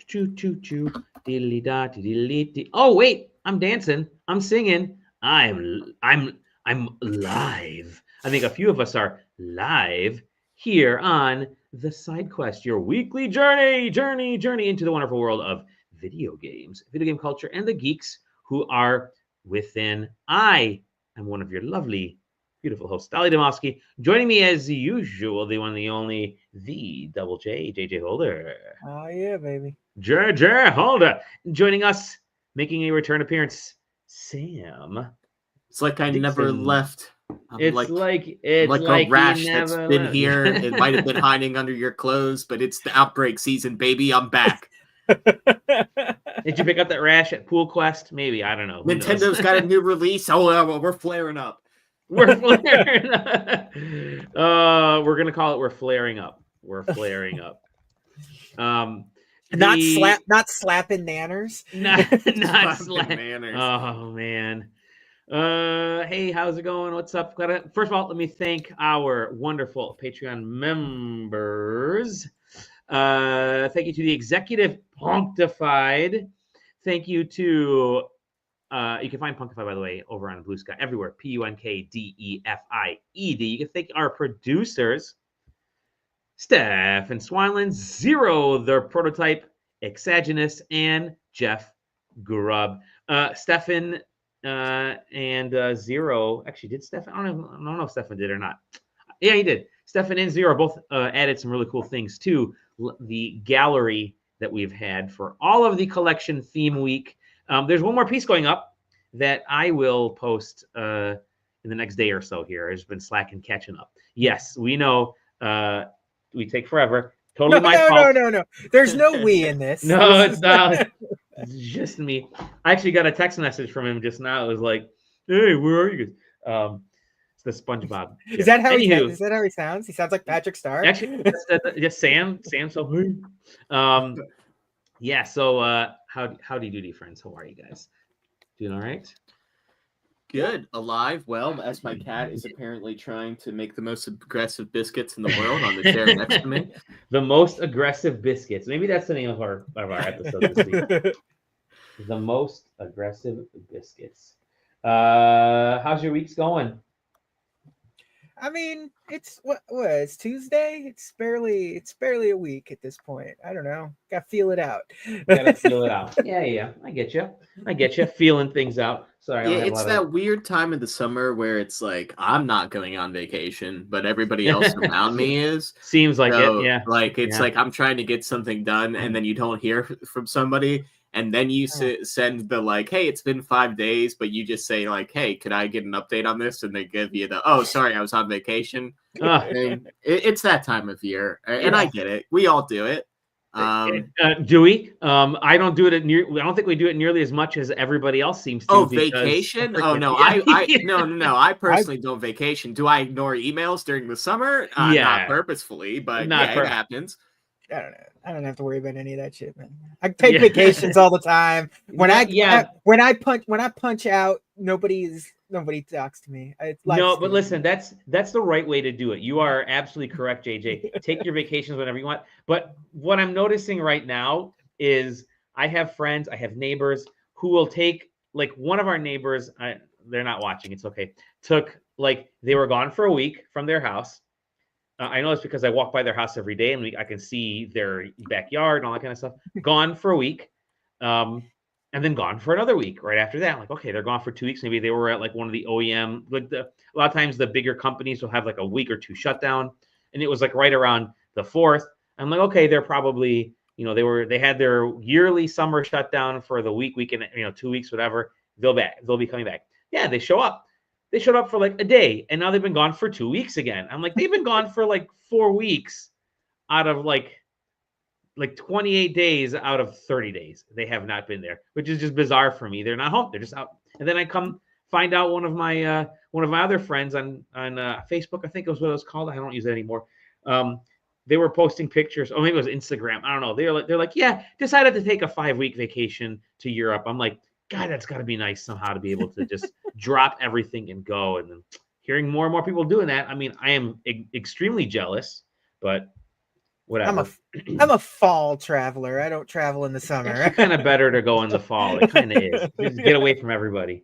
Choo choo choo. Diddly da diddly. Oh wait, I'm dancing. I'm singing. I'm live. I think a few of us are live here on the SideQuest, your weekly journey into the wonderful world of video games, video game culture, and the geeks who are within. I am one of your lovely, beautiful hosts, Dolly Demofsky. Joining me as usual, the one, the only, the Double JJ Holder. Oh yeah, baby. JJ Holder. Joining us, making a return appearance, Sam. It's like I never Dixon. left. It's like a rash he that's never been left. here. It might have been hiding under your clothes, but it's the outbreak season, baby. I'm back. Did you pick up that rash at Pool Quest? Maybe, I don't know. Who Nintendo's knows? got a new release. Oh, yeah, well, we're flaring up. We're flaring up. We're gonna call it. We're flaring up. We're flaring up. Not slapping nanners. Not Slapping manners. Oh man. Hey, how's it going? What's up? First of all, let me thank our wonderful Patreon members. Thank you to the Executive Punctified. Thank you to you can find Punctified, by the way, over on Blue Sky everywhere. PUNKDEFIED. You can thank our producers, Steph and Swineland, Zero, their prototype, Exaginous, and Jeff Grubb. Stefan and Zero actually did. Stefan, I don't know if Stefan did or not. Yeah, he did. Stefan and Zero both added some really cool things to the gallery that we've had for all of the collection theme week. There's one more piece going up that I will post in the next day or so here. I've just been slacking catching up. Yes, we know we take forever. Totally my fault. No. There's no we in this. No, it's not. It's just me. I actually got a text message from him just now. It was like, "Hey, where are you guys?" It's the SpongeBob. Is that how he sounds? He sounds like Patrick Star. Actually, just Sam. So, yeah. So, howdy doody, friends. How are you guys? Doing all right? Good. Alive. Well, as my cat is apparently trying to make the most aggressive biscuits in the world on the chair next to me. The most aggressive biscuits. Maybe that's the name of our episode this week. The most aggressive biscuits. How's your week's going? I mean, it's it's Tuesday. It's barely a week at this point. I don't know. Gotta feel it out. Gotta feel it out. Yeah. I get you. Feeling things out. Sorry. Yeah, it's that weird time of the summer where it's like I'm not going on vacation, but everybody else around me is. Seems like it. Yeah. Like it's like I'm trying to get something done, and then you don't hear from somebody. And then you send the like, hey, it's been 5 days, but you just say like, hey, could I get an update on this? And they give you the, oh, sorry, I was on vacation. And it's that time of year, and I get it. We all do it. Do we? I don't do it I don't think we do it nearly as much as everybody else seems to. Oh, vacation? Oh no, no. I personally don't vacation. Do I ignore emails during the summer? Not purposefully, but it happens. I don't know. I don't have to worry about any of that shit, man. I take vacations all the time. When I punch out, nobody talks to me. No, but listen, that's the right way to do it. You are absolutely correct, JJ. Take your vacations whenever you want. But what I'm noticing right now is I have friends, I have neighbors who will take, like one of our neighbors, they're not watching, it's okay. They were gone for a week from their house. I know it's because I walk by their house every day and I can see their backyard and all that kind of stuff. Gone for a week, and then gone for another week right after that. I'm like, okay, they're gone for 2 weeks. Maybe they were at like one of the OEM. A lot of times the bigger companies will have like a week or two shutdown, and it was like right around the 4th. I'm like, okay, they're probably, they had their yearly summer shutdown for the week and 2 weeks, whatever. They'll be coming back. Yeah, they show up. They showed up for like a day, and now they've been gone for 2 weeks again. I'm like, they've been gone for like 4 weeks out of like 28 days out of 30 days. They have not been there, which is just bizarre for me. They're not home. They're just out. And then I come find out one of my other friends on Facebook. I think it was what it was called. I don't use it anymore. They were posting pictures. Oh, maybe it was Instagram. I don't know. They're like, yeah, decided to take a 5-week vacation to Europe. I'm like, God, that's got to be nice somehow to be able to just drop everything and go. And then hearing more and more people doing that, I mean, I am extremely jealous, but whatever. I'm a fall traveler. I don't travel in the summer. It's kind of better to go in the fall. It kind of is. Just get away from everybody.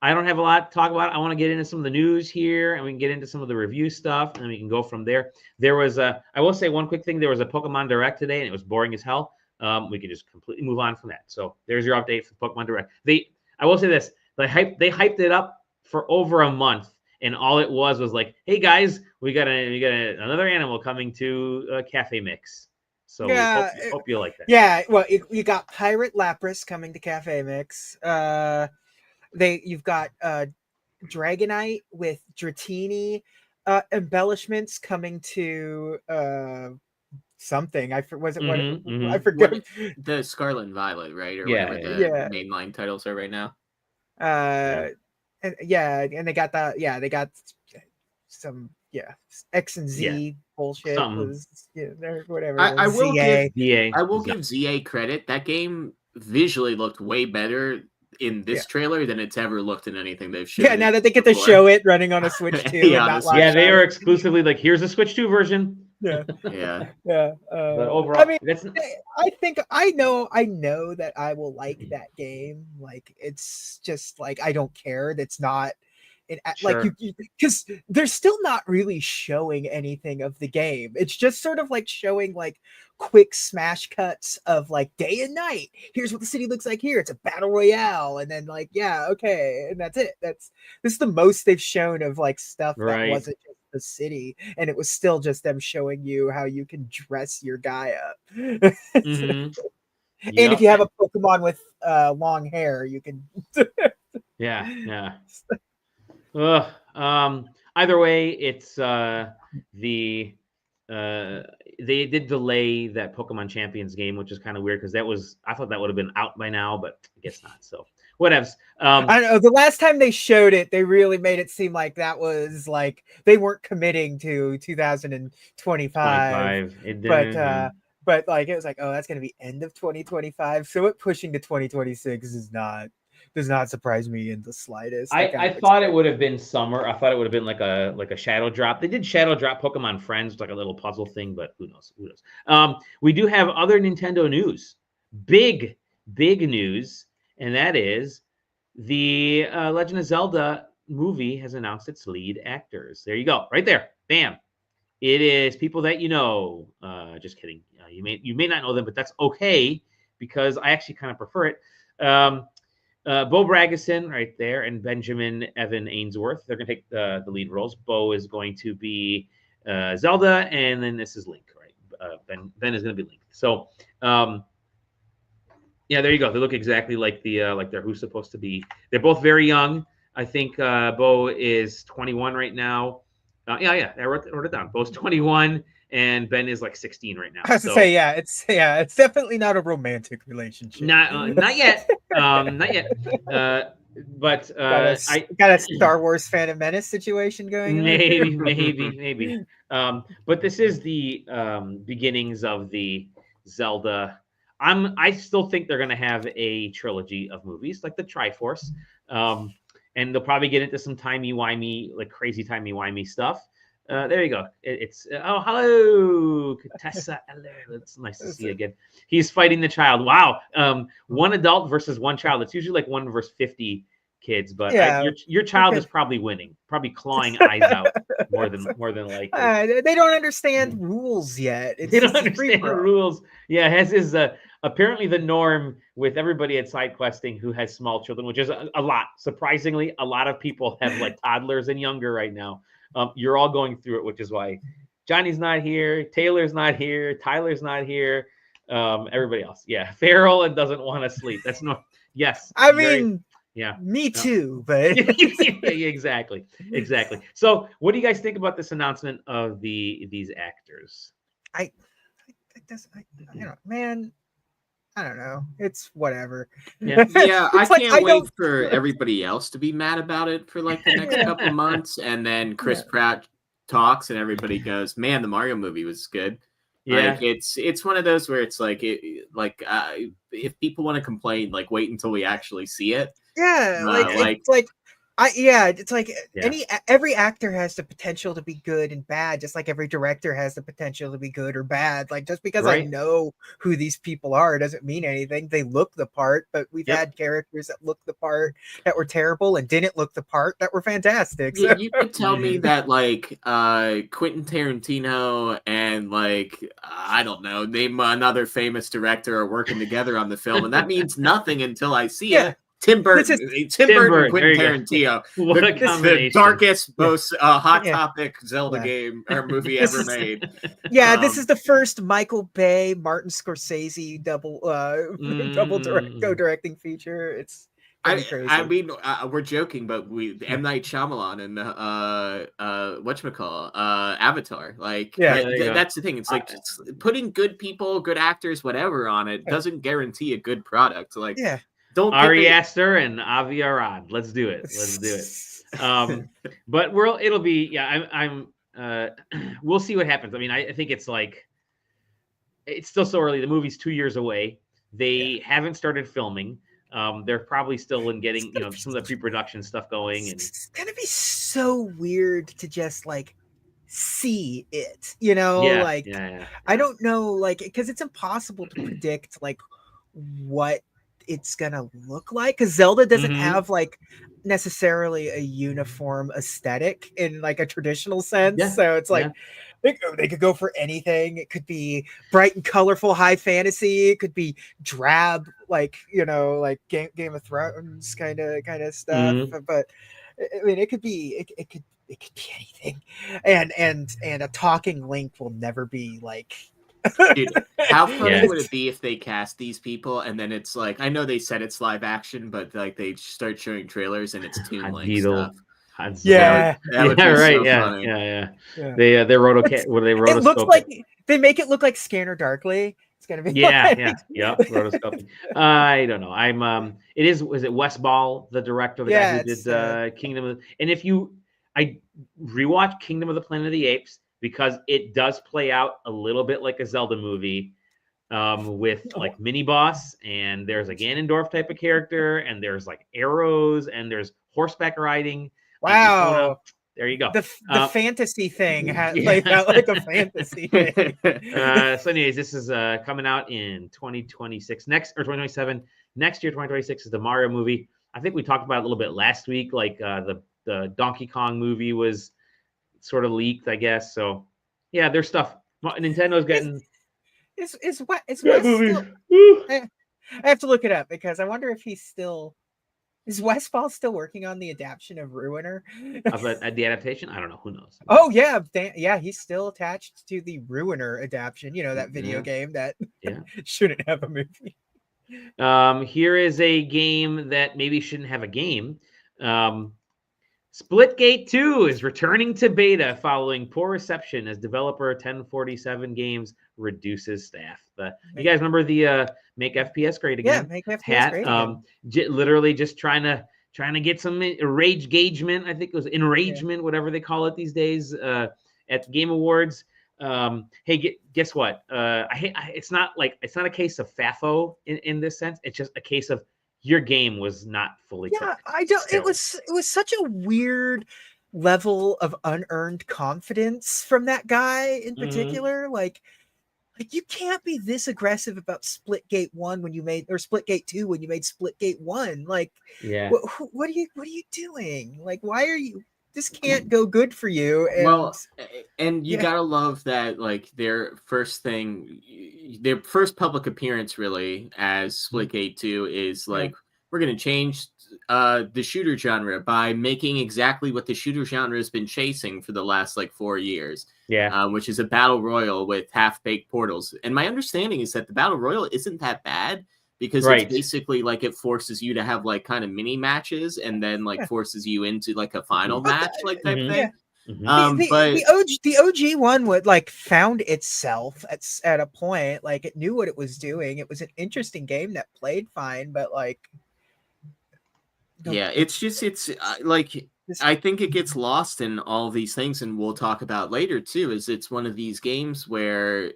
I don't have a lot to talk about. I want to get into some of the news here, and we can get into some of the review stuff, and we can go from there. There was I will say one quick thing. There was a Pokemon Direct today, and it was boring as hell. We could just completely move on from that. So there's your update for Pokemon Direct. I will say this: they hyped it up for over a month, and all it was like, "Hey guys, we got another animal coming to Cafe Mix." So yeah, we hope you like that. Yeah, well, you got Pirate Lapras coming to Cafe Mix. You've got Dragonite with Dratini embellishments coming to something. I forgot. The Scarlet and Violet, right? Or Yeah, whatever the mainline titles are right now. And they got that. Yeah, they got some X and Z bullshit. Whatever. I will give ZA credit. That game visually looked way better in this trailer than it's ever looked in anything they've shown. Yeah, now that they get to show it running on a Switch 2. They are exclusively like, here's a Switch 2 version. Yeah. But overall, I mean, I think I know that I will like that game. Like, it's just like, I don't care. That's not like because they're still not really showing anything of the game. It's just sort of like showing like quick smash cuts of like day and night. Here's what the city looks like here. It's a battle royale, and then like and that's it. This is the most they've shown of like stuff that wasn't just the city, and it was still just them showing you how you can dress your guy up. And if you have a Pokemon with long hair, you can. Either way, it's they did delay that Pokemon Champions game, which is kind of weird because I thought that would have been out by now, but I guess not. So whatevs. I don't know. The last time they showed it, they really made it seem like that was like they weren't committing to 2025. But like it was like, oh, that's gonna be end of 2025. So it pushing to 2026 does not surprise me in the slightest. I thought it would have been summer. I thought it would have been like a shadow drop. They did shadow drop Pokemon Friends, like a little puzzle thing, but who knows? We do have other Nintendo news. Big news, and that is the Legend of Zelda movie has announced its lead actors. There you go, right there, bam. It is people that you know. Just kidding. You may not know them, but that's okay because I actually kind of prefer it. Bo Bragison right there and Benjamin Evan Ainsworth. They're going to take the lead roles. Bo is going to be Zelda, and then this is Link, right? Ben is going to be Link. So, there you go. They look exactly like they're who's supposed to be. They're both very young. I think Bo is 21 right now. I wrote it down. Bo's 21. And Ben is like 16 right now. I have to say, it's definitely not a romantic relationship. Not yet. Not yet. But got a Star Wars Phantom Menace situation going on. Maybe. But this is the beginnings of the Zelda. I still think they're gonna have a trilogy of movies like the Triforce. And they'll probably get into some timey-wimey, like crazy timey-wimey stuff. There you go. It's hello, Tessa. Hello. It's nice to see you again. He's fighting the child. Wow. One adult versus one child. It's usually like 1 versus 50 kids, but your child is probably winning, probably clawing eyes out more than likely. They don't understand rules yet. They don't understand rules. Yeah, as is apparently the norm with everybody at SideQuesting who has small children, which is a lot. Surprisingly, a lot of people have like toddlers and younger right now. You're all going through it, which is why Johnny's not here, Taylor's not here, Tyler's not here, everybody else. Yeah, Farrell and doesn't want to sleep. That's no. Yes, I mean, me too. But exactly. So, what do you guys think about this announcement of these actors? I don't know. It's whatever. Yeah, I can't wait for everybody else to be mad about it for like the next couple months, and then Chris Pratt talks, and everybody goes, "Man, the Mario movie was good." Yeah, like, it's one of those where it's like, if people want to complain, like wait until we actually see it. Yeah, It's like Yeah. every actor has the potential to be good and bad, just like every director has the potential to be good or bad. Like just because I Right. know who these people are doesn't mean anything. They look the part, but we've Yep. had characters that look the part that were terrible and didn't look the part that were fantastic. Yeah, So. you could tell me that like Quentin Tarantino and like I don't know, name another famous director are working together on the film, and that means nothing until I see Yeah, it. Tim this Burton, is Tim Tim Burton, Burton. There Quentin you go. Tarantino, What a the combination. darkest, Yeah. most hot Yeah. topic Zelda Yeah. game or movie This ever is- made. this is the first Michael Bay, Martin Scorsese double co-directing feature. It's gonna be crazy. I mean, we're joking, but M. Night Shyamalan and whatchamacall, Avatar. Like, Yeah. that's the thing. It's like just putting good people, good actors, whatever on it doesn't guarantee a good product. Like, Yeah. don't Ari Aster and Avi Arad. Let's do it. But it'll be I'm we'll see what happens. I mean, I think it's like it's still so early. The movie's 2 years away. They haven't started filming. They're probably still in getting some of the pre-production stuff going, and it's gonna be so weird to just like see it, I don't know, like, because it's impossible to predict like what it's gonna look like, because Zelda doesn't have like necessarily a uniform aesthetic in like a traditional sense. So it's like they could go for anything. It could be bright and colorful high fantasy. It could be drab, like like Game of Thrones kind of stuff. But I mean, it could be anything. And a talking Link will never be like. Dude, how funny would it be if they cast these people and then it's like, I know they said it's live action, but like they start showing trailers and it's Toon Link stuff. Yeah, that would be right. So funny. Yeah. They rotoscope. It looks like they make it look like Scanner Darkly. It's gonna be rotoscoping. I don't know. Was it Wes Ball, the director, the guy who did Kingdom of, I rewatched Kingdom of the Planet of the Apes because it does play out a little bit like a Zelda movie, with like mini boss, and there's a Ganondorf type of character, and there's like arrows, and there's horseback riding. Wow. There you go. The fantasy thing played out like a fantasy thing. So anyways, this is coming out in 2026 or 2027. Next year, 2026 is the Mario movie. I think we talked about it a little bit last week. Like the Donkey Kong movie was sort of leaked, I guess. So yeah, there's stuff. Nintendo's getting. Is Wes still? I have to look it up because I wonder if he's still. Is Wes Ball still working on the adaptation of Ruiner? The adaptation? I don't know. Who knows? Oh yeah, he's still attached to the Ruiner adaptation. That video game that shouldn't have a movie. Here is a game that maybe shouldn't have a game. Splitgate 2 is returning to beta following poor reception as developer 1047 Games reduces staff. You guys remember the Make FPS Great Again? Yeah, Make FPS Great Again. Literally just trying to get some rage engagement. I think it was enragement, whatever they call it these days, at the Game Awards. Hey, guess what? It's not a case of FAFO in this sense. It's just a case of your game was not fully cooked. It was such a weird level of unearned confidence from that guy in particular. Like you can't be this aggressive about Splitgate 1 when you made, or Splitgate 2 when you made Splitgate 1. Like, what are you doing? Like, why are you? This can't go good for you. And you gotta love that, like their first public appearance really as Splitgate 2 is like, we're gonna change the shooter genre by making exactly what the shooter genre has been chasing for the last like 4 years. Which is a battle royal with half-baked portals. And my understanding is that the battle royal isn't that bad, because it's basically like it forces you to have like kind of mini matches and then like forces you into like a final match like type thing. The OG one would like found itself at a point, like it knew what it was doing. It was an interesting game that played fine, but like I think it gets lost in all these things, and we'll talk about later too, is it's one of these games where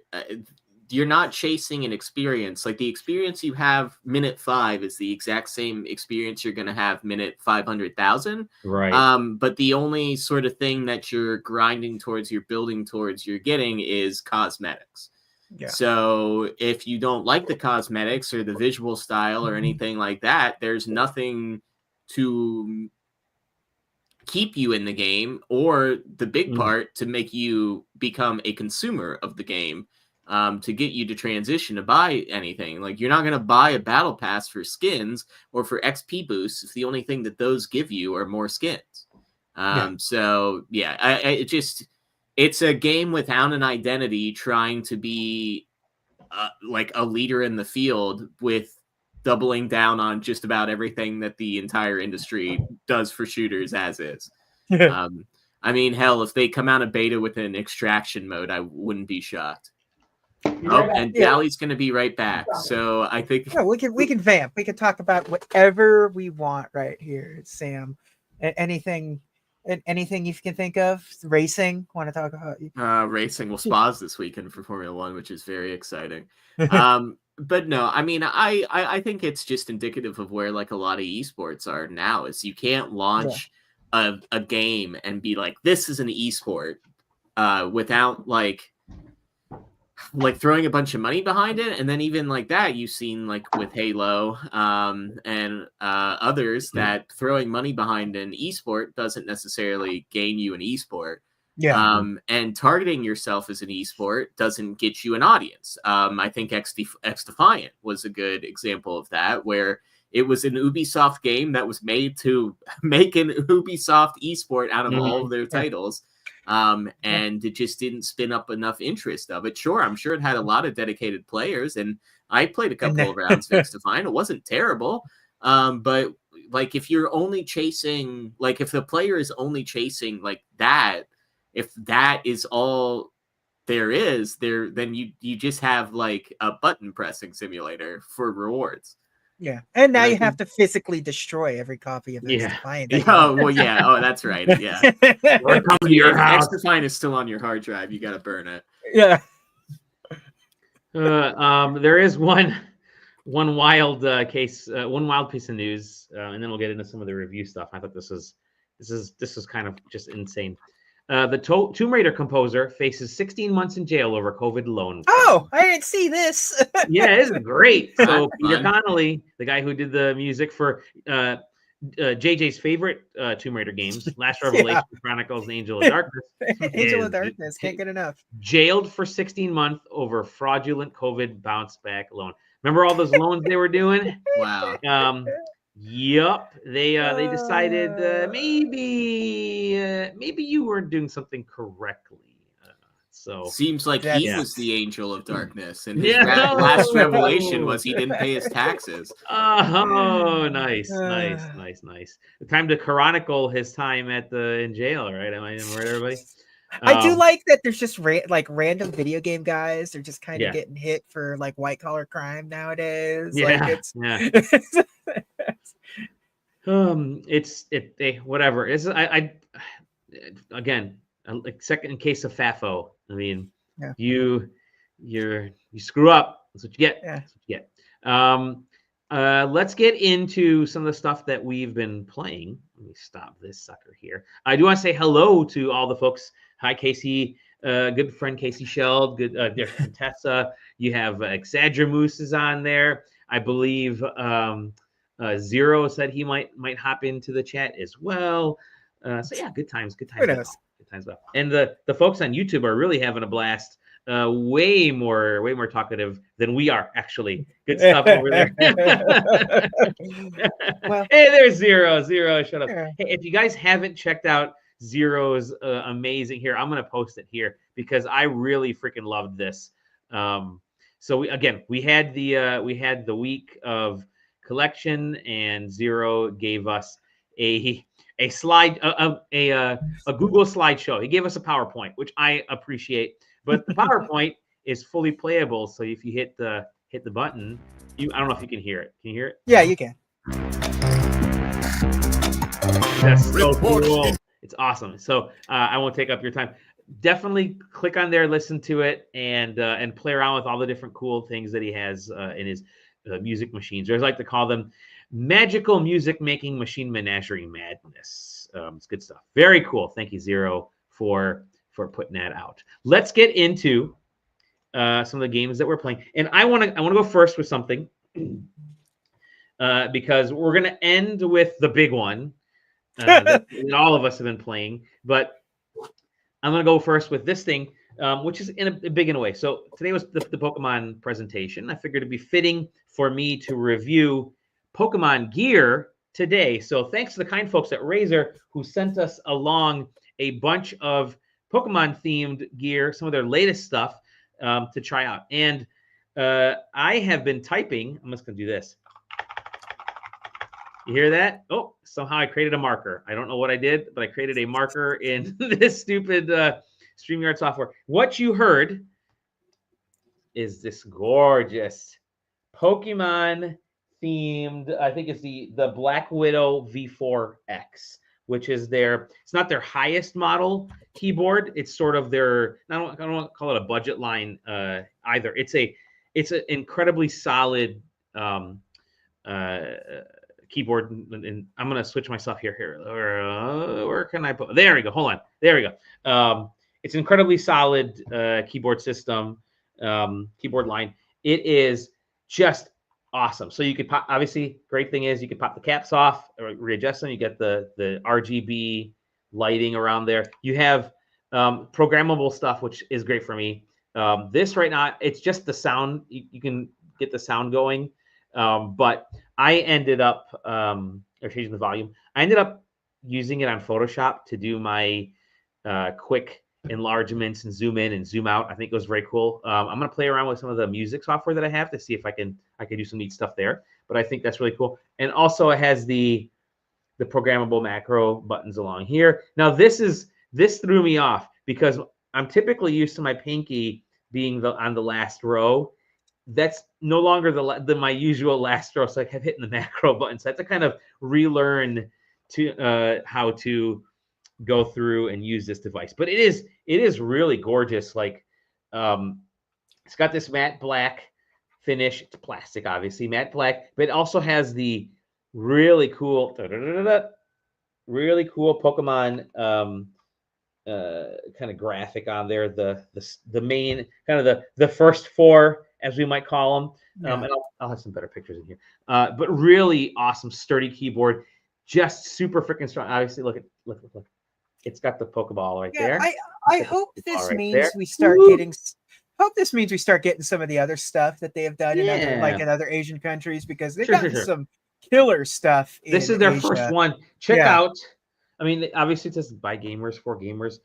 you're not chasing an experience. Like the experience you have minute 5 is the exact same experience you're going to have minute 500,000. Right. But the only sort of thing that you're grinding towards, you're building towards, you're getting is cosmetics. Yeah. So if you don't like the cosmetics or the visual style or anything like that, there's nothing to keep you in the game, or the big part to make you become a consumer of the game, to get you to transition to buy anything. Like, you're not going to buy a battle pass for skins or for XP boosts if the only thing that those give you are more skins. So yeah, it's a game without an identity, trying to be like a leader in the field, with doubling down on just about everything that the entire industry does for shooters as is. I mean, hell, if they come out of beta with an extraction mode, I wouldn't be shocked. And Dally's going to be right back. So I think we can vamp. We can talk about whatever we want right here, Sam. Anything you can think of? Racing? Want to talk about? Racing will Spas this weekend for Formula 1, which is very exciting. But no, I mean, I think it's just indicative of where like a lot of esports are now. Is you can't launch a game and be like, this is an esport, without like throwing a bunch of money behind it. And then even like that, you've seen like with Halo and others, that throwing money behind an esport doesn't necessarily gain you an esport. And targeting yourself as an esport doesn't get you an audience. I think X Defiant was a good example of that, where it was an Ubisoft game that was made to make an Ubisoft esport out of all of their titles. And it just didn't spin up enough interest of it. Sure, I'm sure it had a lot of dedicated players, and I played a couple of rounds of X Defiant. It wasn't terrible. But like, if you're only chasing, like if the player is only chasing like that, if that is all there is there, then you just have like a button pressing simulator for rewards. Yeah, and now you have to physically destroy every copy of X Defiant. Oh, well, yeah. Oh, that's right. Yeah. Or come to your house. X Defiant is still on your hard drive. You got to burn it. Yeah. There is one wild case, one wild piece of news, and then we'll get into some of the review stuff. I thought this is kind of just insane. The Tomb Raider composer faces 16 months in jail over COVID loan. Oh, I didn't see this. Yeah, isn't great. So Peter Connolly, the guy who did the music for JJ's favorite Tomb Raider games, Last Revelation, Chronicles, and Angel of Darkness. Angel of Darkness, can't get enough. Jailed for 16 months over fraudulent COVID bounce back loan. Remember all those loans they were doing? Wow. Yep. They decided maybe you weren't doing something correctly. So seems like he was the Angel of Darkness, and his last revelation was he didn't pay his taxes. Oh, nice. The time to chronicle his time in jail, right? Am I right, everybody? I do like that there's just random video game guys. They're just kind of getting hit for like white collar crime nowadays. Whatever. Again, like second case of FAFO. I mean, you screw up. That's what you get. Yeah. That's what you get. Let's get into some of the stuff that we've been playing. Let me stop this sucker here. I do want to say hello to all the folks. Hi, Casey. Good friend Casey Sheld. Good, Tessa. You have Exadramoose is on there. I believe Zero said he might hop into the chat as well. So yeah, good times. Good times. Well. And the folks on YouTube are really having a blast. Way more talkative than we are, actually. Good stuff over there. Well, hey, there's Zero. Shut up. Hey, if you guys haven't checked out Zero's amazing here, I'm gonna post it here because I really freaking loved this. So we had the week of collection, and Zero gave us a slide, a Google slideshow. He gave us a PowerPoint, which I appreciate. But the PowerPoint is fully playable. So if you hit the button, I don't know if you can hear it. Can you hear it? Yeah, you can. That's so cool. It's awesome. So I won't take up your time. definitely click on there, listen to it, and play around with all the different cool things that he has in his music machines. Or as I like to call them, magical music making machine menagerie madness. It's good stuff. Very cool. Thank you, Zero, for putting that out. Let's get into some of the games that we're playing, and I want to go first with something because we're going to end with the big one that all of us have been playing, but I'm going to go first with this thing, which is big in a way. So today was the Pokemon presentation. I figured it'd be fitting for me to review Pokemon gear today. So thanks to the kind folks at Razer who sent us along a bunch of Pokemon-themed gear, some of their latest stuff to try out. And I have been typing. I'm just going to do this. You hear that? Oh, somehow I created a marker. I don't know what I did, but I created a marker in this stupid StreamYard software. What you heard is this gorgeous Pokemon themed, I think it's the Black Widow V4X, which is it's not their highest model keyboard. It's sort of their, I don't want to call it a budget line either. It's an incredibly solid keyboard, and I'm going to switch myself here. Where can I put? There we go. Hold on. There we go. It's an incredibly solid keyboard system, keyboard line. It is just awesome. So you could pop, obviously, great thing is you could pop the caps off or readjust them. You get the RGB lighting around there. You have programmable stuff, which is great for me. This right now, it's just the sound. You can get the sound going. But I ended up changing the volume. I ended up using it on Photoshop to do my quick enlargements and zoom in and zoom out. I think it was very cool. I'm going to play around with some of the music software that I have to see if I can do some neat stuff there. But I think that's really cool. And also it has the programmable macro buttons along here. Now this threw me off because I'm typically used to my pinky being on the last row. That's no longer my usual last row, so I kept hitting the macro button. So I have to kind of relearn how to go through and use this device. But it is really gorgeous. Like it's got this matte black finish. It's plastic, obviously, matte black, but it also has the really cool Pokemon kind of graphic on there. The main kind of the first four, as we might call them. And I'll have some better pictures in here. But really awesome, sturdy keyboard, just super freaking strong. Obviously, look. It's got the Pokeball right there. I hope this means we start getting. Hope this means we start getting some of the other stuff that they have done in other Asian countries, because they've got some killer stuff. This is their first one. Check out. I mean, obviously it says by gamers for gamers,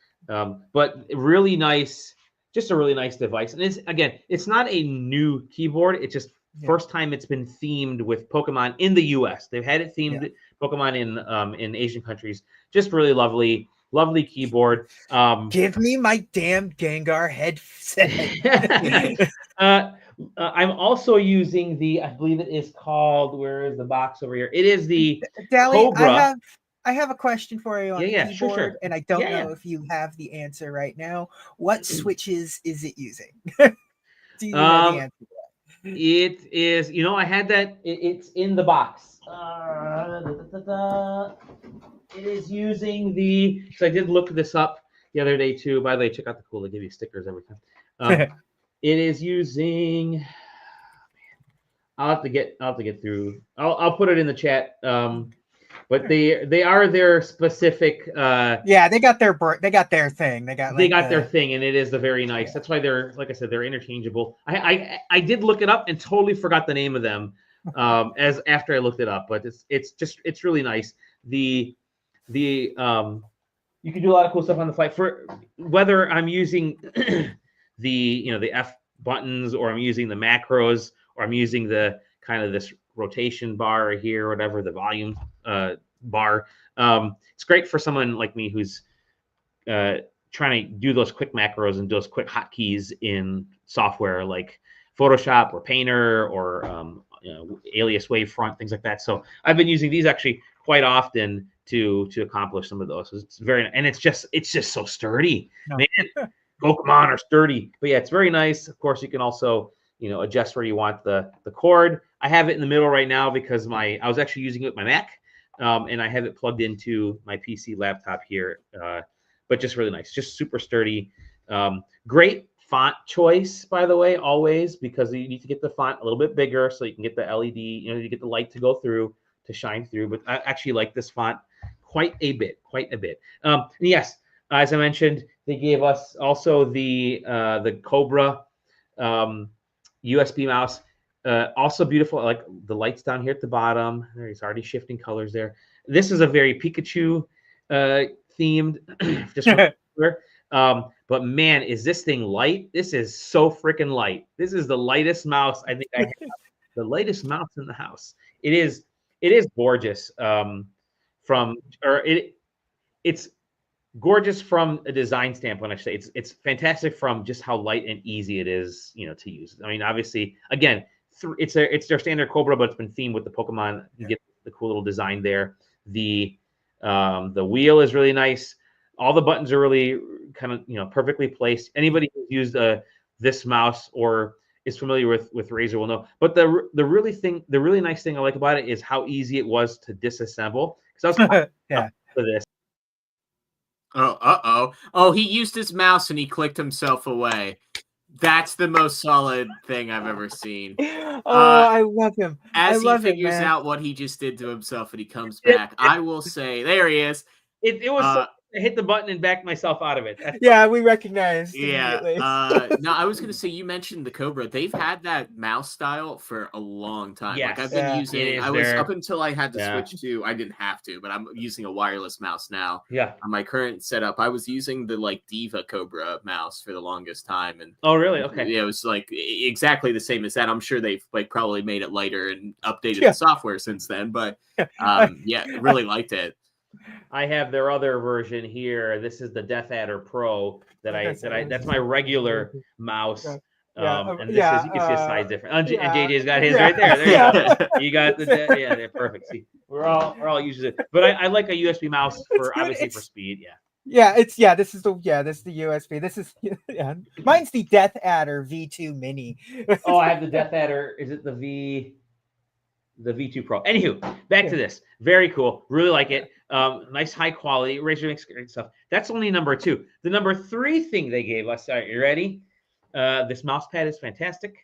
but really nice. Just a really nice device. And it's not a new keyboard. It's just first time it's been themed with Pokemon in the US. They've had it themed Pokemon in Asian countries. Just really lovely keyboard. Give me my damn Gengar headset. I'm also using I believe it is called, where is the box over here? It is the Cobra. I have a question for you on the keyboard, sure. and I don't know if you have the answer right now. What switches is it using? Do you know the answer? It is, I had that. It's in the box. It is using so I did look this up the other day too. By the way, check out the cool. They give you stickers every time. It is using. I'll have to get through. I'll put it in the chat. But they are their specific. They got their thing. They got their thing, and it is the very nice. That's why they're, like I said, they're interchangeable. I did look it up and totally forgot the name of them as after I looked it up. But it's really nice. You can do a lot of cool stuff on the fly. For whether I'm using the F buttons, or I'm using the macros, or I'm using the kind of this rotation bar here, or whatever, the volume bar. It's great for someone like me who's trying to do those quick macros and those quick hotkeys in software like Photoshop or Painter or Alias Wavefront, things like that. So I've been using these actually quite often to accomplish some of those. So it's very, and it's just so sturdy. No. Man, Pokemon are sturdy. But yeah, it's very nice. Of course, you can also, you know, adjust where you want the cord. I have it in the middle right now because I was actually using it with my Mac, and I have it plugged into my PC laptop here. But just really nice, just super sturdy. Great font choice, by the way, always, because you need to get the font a little bit bigger so you can get the LED, you know, you get the light to go through, to shine through. But I actually like this font quite a bit. And yes, as I mentioned, they gave us also the Cobra USB mouse. Also beautiful. I like the lights down here at the bottom. There's already shifting colors there. This is a very Pikachu themed, just but man, is this thing light? This is so freaking light. This is the lightest mouse I think I have. The lightest mouse in the house. It is gorgeous. It's gorgeous from a design standpoint. I should say it's fantastic from just how light and easy it is, you know, to use. I mean, obviously, again, it's their standard Cobra, but it's been themed with the Pokemon. You get the cool little design there. The wheel is really nice. All the buttons are really kind of, you know, perfectly placed. Anybody who's used this mouse or is familiar with Razer will know. But the really nice thing I like about it is how easy it was to disassemble. Because I was for this. Oh, he used his mouse and he clicked himself away. That's the most solid thing I've ever seen. I love him. As he figures out what he just did to himself and he comes back, I will say, there he is. It was so, I hit the button and backed myself out of it. We recognized. Yeah. No, I was going to say, you mentioned the Cobra. They've had that mouse style for a long time. Yes. Like I've been using, up until I had to switch to, I didn't have to, but I'm using a wireless mouse now. Yeah. On my current setup, I was using the like Diva Cobra mouse for the longest time. And oh, really? Okay. Yeah, it was like exactly the same as that. I'm sure they've like probably made it lighter and updated the software since then, but really liked it. I have their other version here. This is the Death Adder Pro that's my regular mouse. And this is, you can see a size difference. And JJ's got his right there. There you go. You got the they're perfect. See, we're all using it. But I like a USB mouse for obviously for speed. This is the USB. This is mine's the Death Adder V2 Mini. Oh, I have the Death Adder. Is it the V2 Pro? Anywho, back to this. Very cool. Really like it. Nice high quality. Razer makes great stuff. That's only number 2. The number 3 thing they gave us. All right, you ready? This mouse pad is fantastic.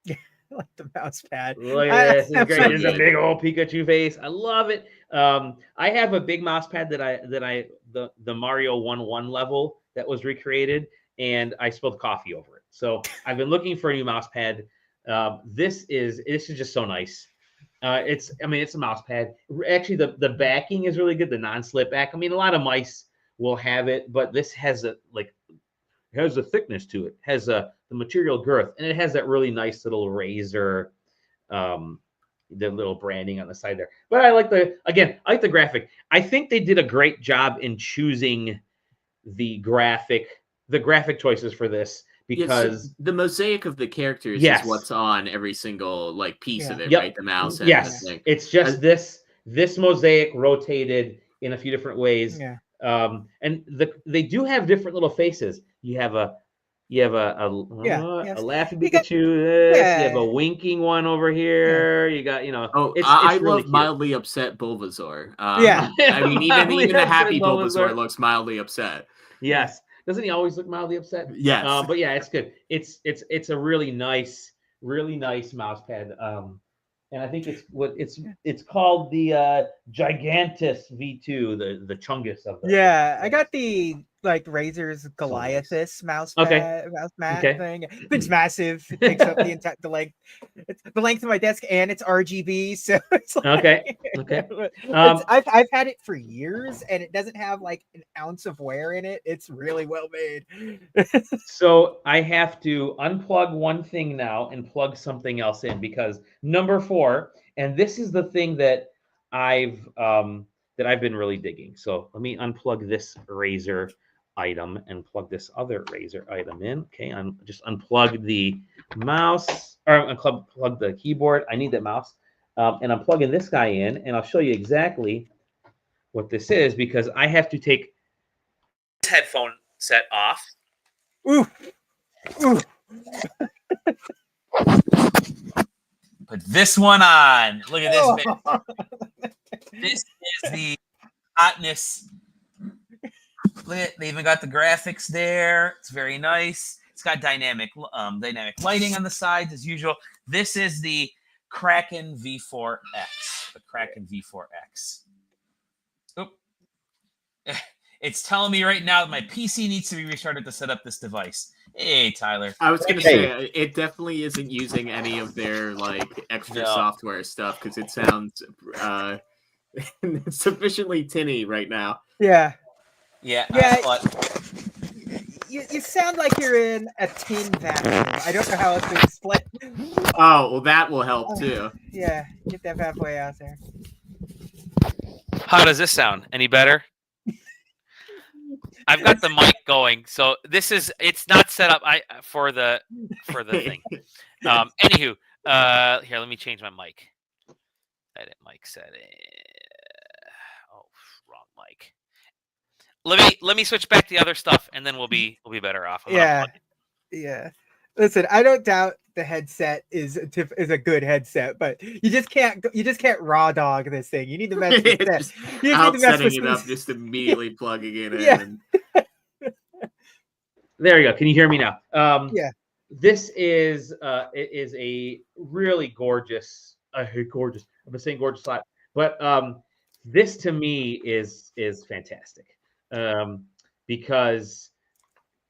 I like the mouse pad. Look at this. It's great. There's a big old Pikachu face. I love it. I have a big mouse pad the Mario 1-1 level that was recreated, and I spilled coffee over it. So I've been looking for a new mouse pad. This is just so nice. It's a mouse pad. Actually, the backing is really good. The non-slip back. I mean, a lot of mice will have it, but this has a thickness to it. Has the material girth, and it has that really nice little Razer, the little branding on the side there. But I like the graphic. I think they did a great job in choosing the graphic choices for this. Because the mosaic of the characters is what's on every single like piece of it, right? The mouse. And it's just this mosaic rotated in a few different ways. And they do have different little faces. You have a laughing Pikachu. You have a winking one over here. You got I really love cute. Mildly upset Bulbasaur. I mean even the happy Bulbasaur looks mildly upset. Yes. Doesn't he always look mildly upset? Yes. But yeah, it's good. It's a really nice mouse pad. And I think it's called the Gigantus V2, the Chungus of the. I got the Razer's Goliathus mouse mat thing. It's massive. It takes up the length of my desk, and it's RGB. So it's okay. I've had it for years, and it doesn't have like an ounce of wear in it. It's really well made. So I have to unplug one thing now and plug something else in, because number 4, and this is the thing that I've been really digging. So let me unplug this Razer item and plug this other Razer item in. Okay, just unplug the mouse, or unplug the keyboard. I need that mouse, and I'm plugging this guy in, and I'll show you exactly what this is because I have to take this headphone set off. Ooh. Ooh. Put this one on. Look at this. This is the hotness. They even got the graphics there. It's very nice. It's got dynamic lighting on the sides as usual. This is the Kraken V4X. The Kraken V4X. Oop. It's telling me right now that my PC needs to be restarted to set up this device. Hey, Tyler. I was going to say, it definitely isn't using any of their like extra software stuff because it sounds sufficiently tinny right now. Yeah. Yeah. You sound like you're in a tin vacuum. I don't know how else to explain. Oh, well, that will help too. Yeah, get that bad boy out there. How does this sound? Any better? I've got the mic going, so it's not set up for the thing. Anywho, here, let me change my mic. Edit mic setting. Oh, wrong mic. Let me switch back to the other stuff, and then we'll be better off. Yeah. Listen, I don't doubt the headset is a good headset, but you just can't raw dog this thing. You need to mess with this. Setting it up, just immediately plugging it in. Yeah. There you go. Can you hear me now? Yeah. This is it is a really gorgeous. I hate gorgeous. I've been saying gorgeous a lot, but this to me is fantastic because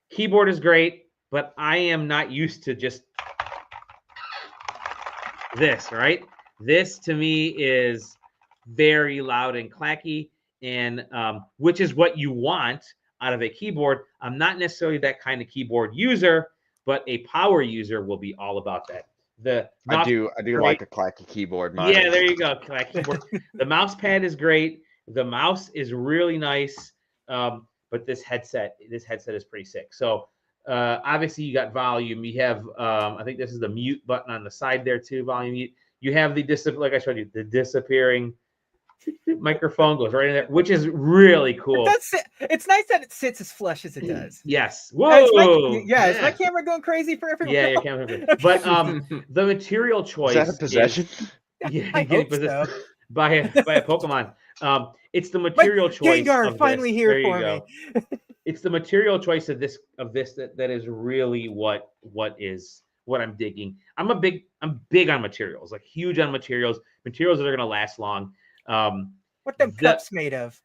keyboard is great, but I am not used to just this. Right? This to me is very loud and clacky, and which is what you want out of a keyboard. I'm not necessarily that kind of keyboard user, but a power user will be all about that. I do like a clacky keyboard. Yeah, there you go. Clacky keyboard. The mouse pad is great. The mouse is really nice. But this headset is pretty sick. So obviously you got volume. You have I think this is the mute button on the side there too. Volume mute. You have like I showed you, the disappearing microphone goes right in there, which is really cool. It's nice that it sits as flush as it does. Yes. Whoa. Is my camera going crazy for everyone? Yeah, your camera. But the material choice. Is that a possession? Yeah, getting possessed by a Pokemon. It's the material choice. Gengar finally here for me. It's the material choice of this that is really what I'm digging. I'm big on materials, like huge on materials that are going to last long. What the cups made of?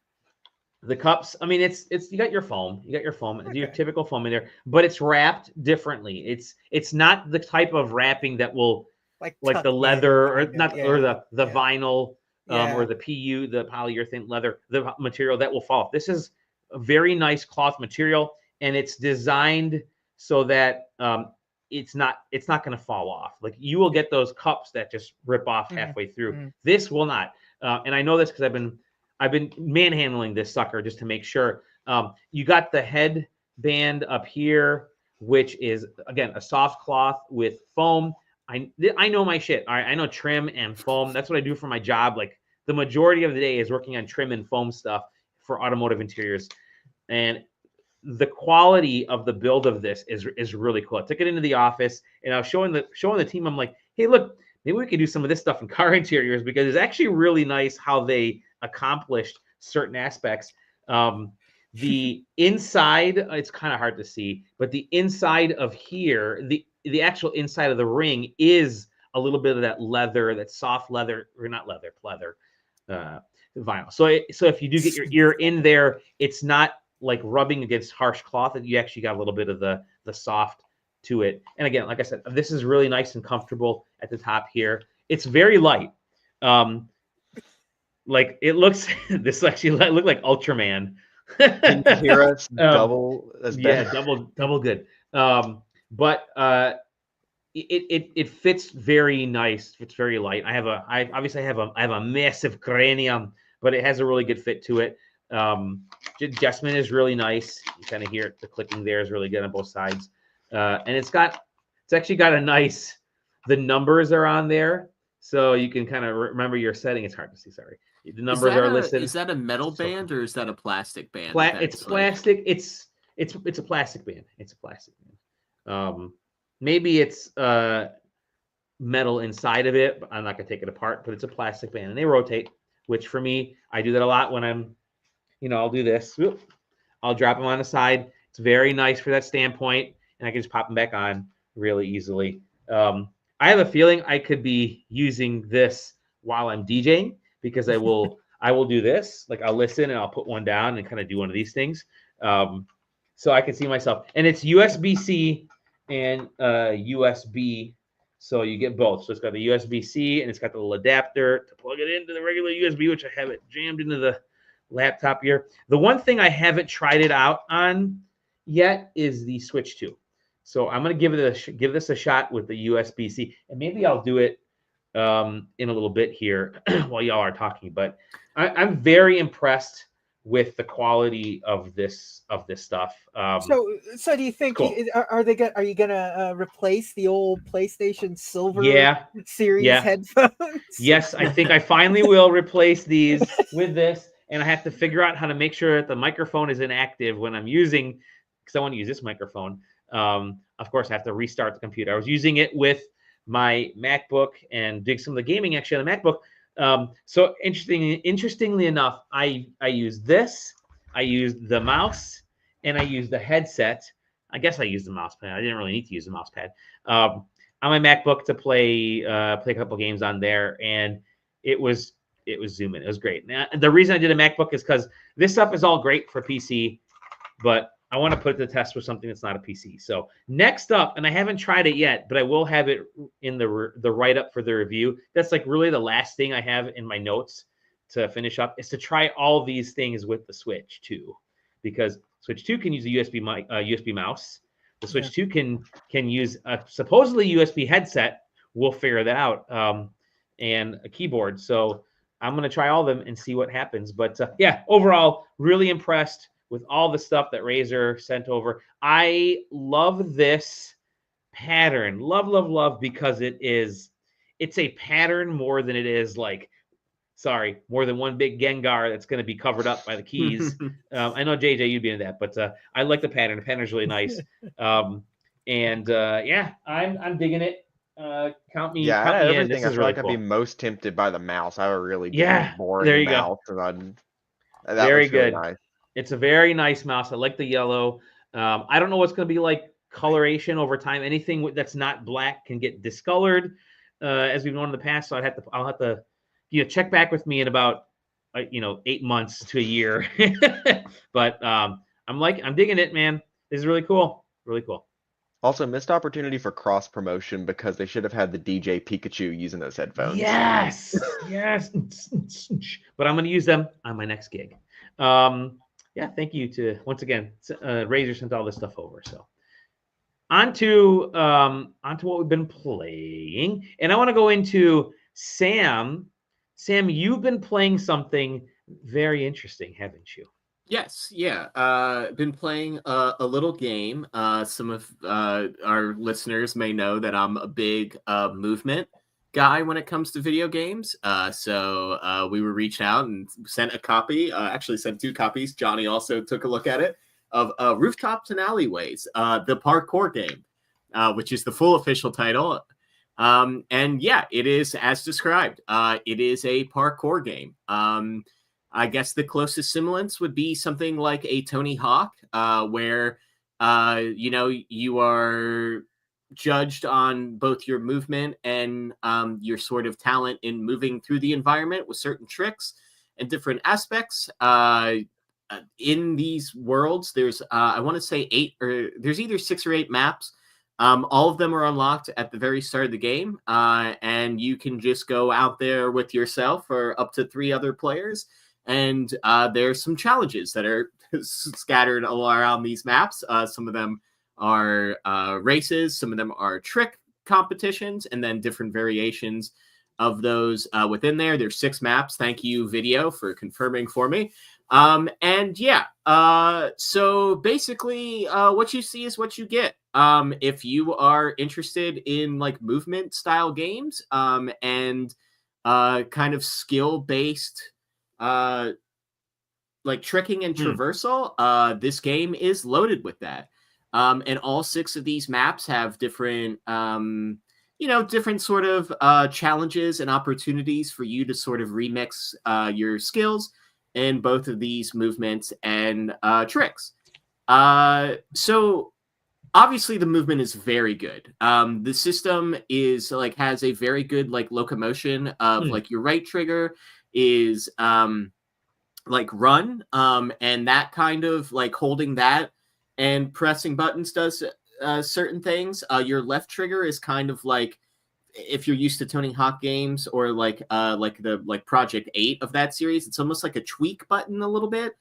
The cups, I mean, it's you got your foam, okay. Your typical foam in there, but it's wrapped differently. It's not the type of wrapping that will like the leather or not or the vinyl or the PU, the polyurethane leather, the material that will fall off. This is a very nice cloth material, and it's designed so that it's not going to fall off. Like you will get those cups that just rip off halfway through. This will not. And I know this because I've been manhandling this sucker just to make sure. You got the headband up here, which is again a soft cloth with foam. I know my shit. All right, I know trim and foam. That's what I do for my job. Like the majority of the day is working on trim and foam stuff for automotive interiors, and the quality of the build of this is really cool. I took it into the office and I was showing the team. I'm like, hey, look. Maybe we could do some of this stuff in car interiors because it's actually really nice how they accomplished certain aspects. The inside, it's kind of hard to see, but the inside of here, the actual inside of the ring is a little bit of that leather, that soft leather, or not leather, pleather, vinyl. So if you do get your ear in there, it's not like rubbing against harsh cloth. That you actually got a little bit of the soft to it. And again, like I said, this is really nice and comfortable at the top here. It's very light. Like it looks, this actually look like Ultraman. Can you hear us double as bad? Yeah, double good. But it fits very nice. It's very light. I obviously have a massive cranium, but it has a really good fit to it. Adjustment is really nice. You kind of hear it. The clicking there is really good on both sides. And it's actually got a nice, the numbers are on there. So you can kind of remember your setting. It's hard to see, sorry. The numbers are listed. Is that a metal So- band or is that a plastic band? It's plastic. It's a plastic band. It's a plastic band. Maybe it's metal inside of it, but I'm not gonna take it apart. But it's a plastic band, and they rotate. Which for me, I do that a lot when I'm, I'll do this. Whoop. I'll drop them on the side. It's very nice for that standpoint, and I can just pop them back on really easily. I have a feeling I could be using this while I'm DJing because I will do this. Like I'll listen and I'll put one down and kind of do one of these things. So I can see myself. And it's USB-C and USB. So you get both. So it's got the USB-C and it's got the little adapter to plug it into the regular USB, which I have it jammed into the laptop here. The one thing I haven't tried it out on yet is the Switch 2. So I'm going to give this a shot with the USB-C, and maybe I'll do it in a little bit here while y'all are talking. But I'm very impressed with the quality of this stuff. So do you think cool. are you gonna replace the old PlayStation Silver series headphones? Yes, I think I finally will replace these with this, and I have to figure out how to make sure that the microphone is inactive when I'm using, because I want to use this microphone. Of course, I have to restart the computer. I was using it with my MacBook and doing some of the gaming actually on the MacBook. So interestingly enough, I use this, I use the mouse, and I use the headset. I guess I used the mouse pad. I didn't really need to use the mouse pad on my MacBook to play a couple games on there, and it was zooming. It was great. Now, the reason I did a MacBook is because this stuff is all great for PC, but I want to put it to the test with something that's not a PC. So next up, and I haven't tried it yet, but I will have it in the write-up for the review. That's like really the last thing I have in my notes to finish up is to try all these things with the Switch 2, because Switch 2 can use a USB mouse. The Switch 2 can use a supposedly USB headset. We'll figure that out, and a keyboard. So I'm going to try all of them and see what happens. But overall, really impressed with all the stuff that Razer sent over. I love this pattern. Love, because it's a pattern more than it is more than one big Gengar that's going to be covered up by the keys. I know JJ, you'd be into that, but I like the pattern. The pattern's really nice. I'm digging it. Count me in. This I is feel really like cool. I'd be most tempted by the mouse. I have a really boring there you mouse. go. And that Very looks really good. nice. It's a very nice mouse. I like the yellow. I don't know what's going to be like coloration over time. Anything that's not black can get discolored, as we've known in the past. So I'll have to, check back with me in about, 8 months to a year. But I'm digging it, man. This is really cool. Really cool. Also, missed opportunity for cross promotion because they should have had the DJ Pikachu using those headphones. Yes. But I'm going to use them on my next gig. Thank you to, once again, Razer sent all this stuff over. So on to what we've been playing. And I want to go into Sam. Sam, you've been playing something very interesting, haven't you? Yes, yeah. Been playing a little game. Some of our listeners may know that I'm a big movement guy when it comes to video games. So we were reached out and sent a copy. Actually sent 2 copies. Johnny also took a look at it of Rooftops and Alleyways, the parkour game, which is the full official title. And yeah, it is as described. It is a parkour game. I guess the closest semblance would be something like a Tony Hawk, where you are judged on both your movement and your sort of talent in moving through the environment with certain tricks and different aspects. In these worlds, there's I want to say 8 or there's either 6 or 8 maps. All of them are unlocked at the very start of the game, and you can just go out there with yourself or up to 3 other players. And there's some challenges that are scattered all around these maps. Some of them are races, some of them are trick competitions, and then different variations of those within there. There's 6 maps. Thank you, Video, for confirming for me. So basically what you see is what you get. If you are interested in like movement style games and kind of skill based like tricking and traversal, this game is loaded with that. And all 6 of these maps have different, different sort of challenges and opportunities for you to sort of remix your skills in both of these movements and tricks. So obviously the movement is very good. The system is like has a very good like locomotion of like your right trigger is like run, and that kind of like holding that and pressing buttons does certain things. Your left trigger is kind of like if you're used to Tony Hawk games or like the Project 8 of that series, it's almost like a tweak button a little bit.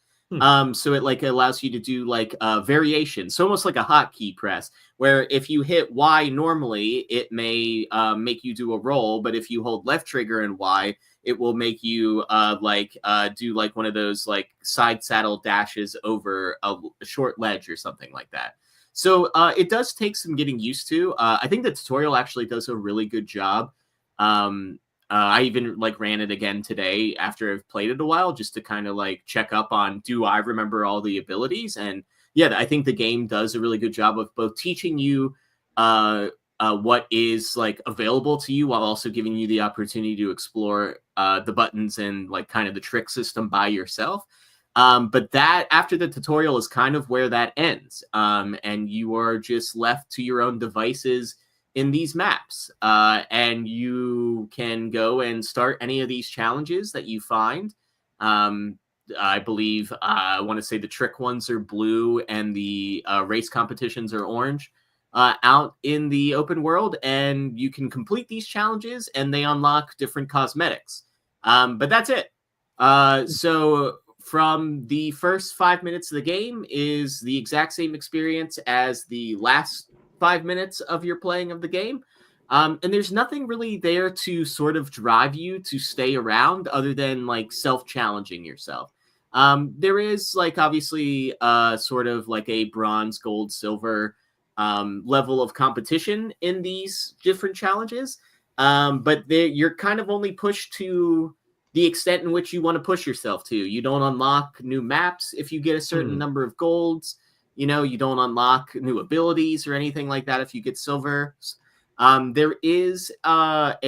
So it like allows you to do like variations, so almost like a hotkey press, where if you hit Y normally, it may make you do a roll, but if you hold left trigger and Y, it will make you do like one of those like side saddle dashes over a short ledge or something like that. So it does take some getting used to. I think the tutorial actually does a really good job. I even like ran it again today after I've played it a while, just to kind of like check up on, do I remember all the abilities? And yeah, I think the game does a really good job of both teaching you what is like available to you while also giving you the opportunity to explore the buttons and like kind of the trick system by yourself. But that after the tutorial is kind of where that ends. And you are just left to your own devices in these maps. And you can go and start any of these challenges that you find. I believe, I want to say the trick ones are blue and the race competitions are orange out in the open world. And you can complete these challenges and they unlock different cosmetics. But that's it. So from the first 5 minutes of the game is the exact same experience as the last 5 minutes of your playing of the game. And there's nothing really there to sort of drive you to stay around other than like self-challenging yourself. There is like obviously sort of like a bronze, gold, silver level of competition in these different challenges. But you're kind of only pushed to the extent in which you want to push yourself to. You don't unlock new maps if you get a certain number of golds. You know, you don't unlock new abilities or anything like that if you get silver. There is at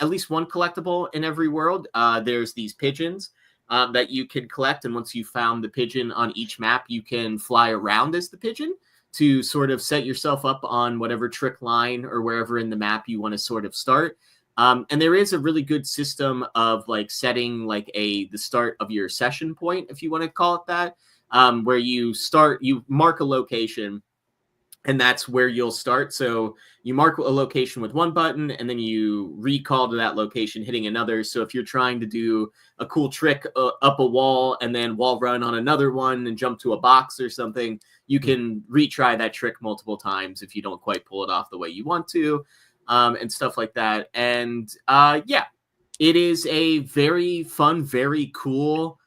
least one collectible in every world. There's these pigeons that you can collect, and once you found the pigeon on each map, you can fly around as the pigeon to sort of set yourself up on whatever trick line or wherever in the map you want to sort of start. And there is a really good system of like setting like the start of your session point, if you want to call it that, where you mark a location and that's where you'll start. So you mark a location with one button and then you recall to that location hitting another. So if you're trying to do a cool trick up a wall and then wall run on another one and jump to a box or something, you can retry that trick multiple times if you don't quite pull it off the way you want to. And stuff like that. And yeah, it is a very fun, very cool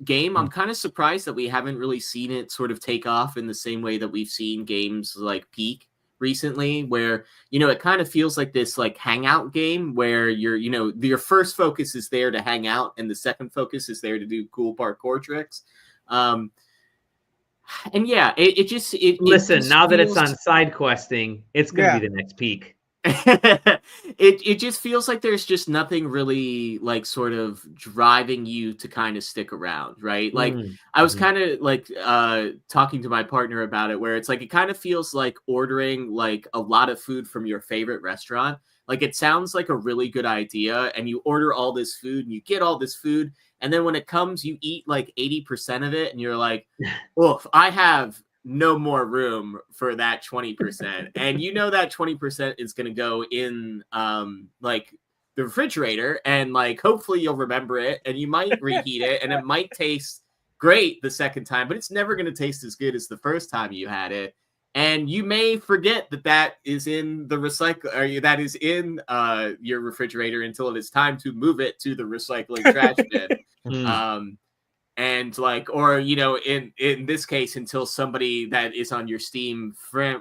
game. I'm kind of surprised that we haven't really seen it sort of take off in the same way that we've seen games like Peak recently, where, you know, it kind of feels like this like hangout game where your first focus is there to hang out and the second focus is there to do cool parkour tricks. And yeah, it just now that it's on side questing, it's gonna be the next Peak. it just feels like there's just nothing really like sort of driving you to kind of stick around, right? Like I was kind of like talking to my partner about it, where it's like it kind of feels like ordering like a lot of food from your favorite restaurant. Like it sounds like a really good idea, and you order all this food and you get all this food, and then when it comes, you eat like 80% of it, and you're like, "Oof, I have no more room for that 20%." And you know that 20% is going to go in like the refrigerator, and like hopefully you'll remember it and you might reheat it and it might taste great the second time, but it's never going to taste as good as the first time you had it. And you may forget that is in the recycle, or that is in your refrigerator until it is time to move it to the recycling trash bin. And like, or, you know, in this case, until somebody that is on your Steam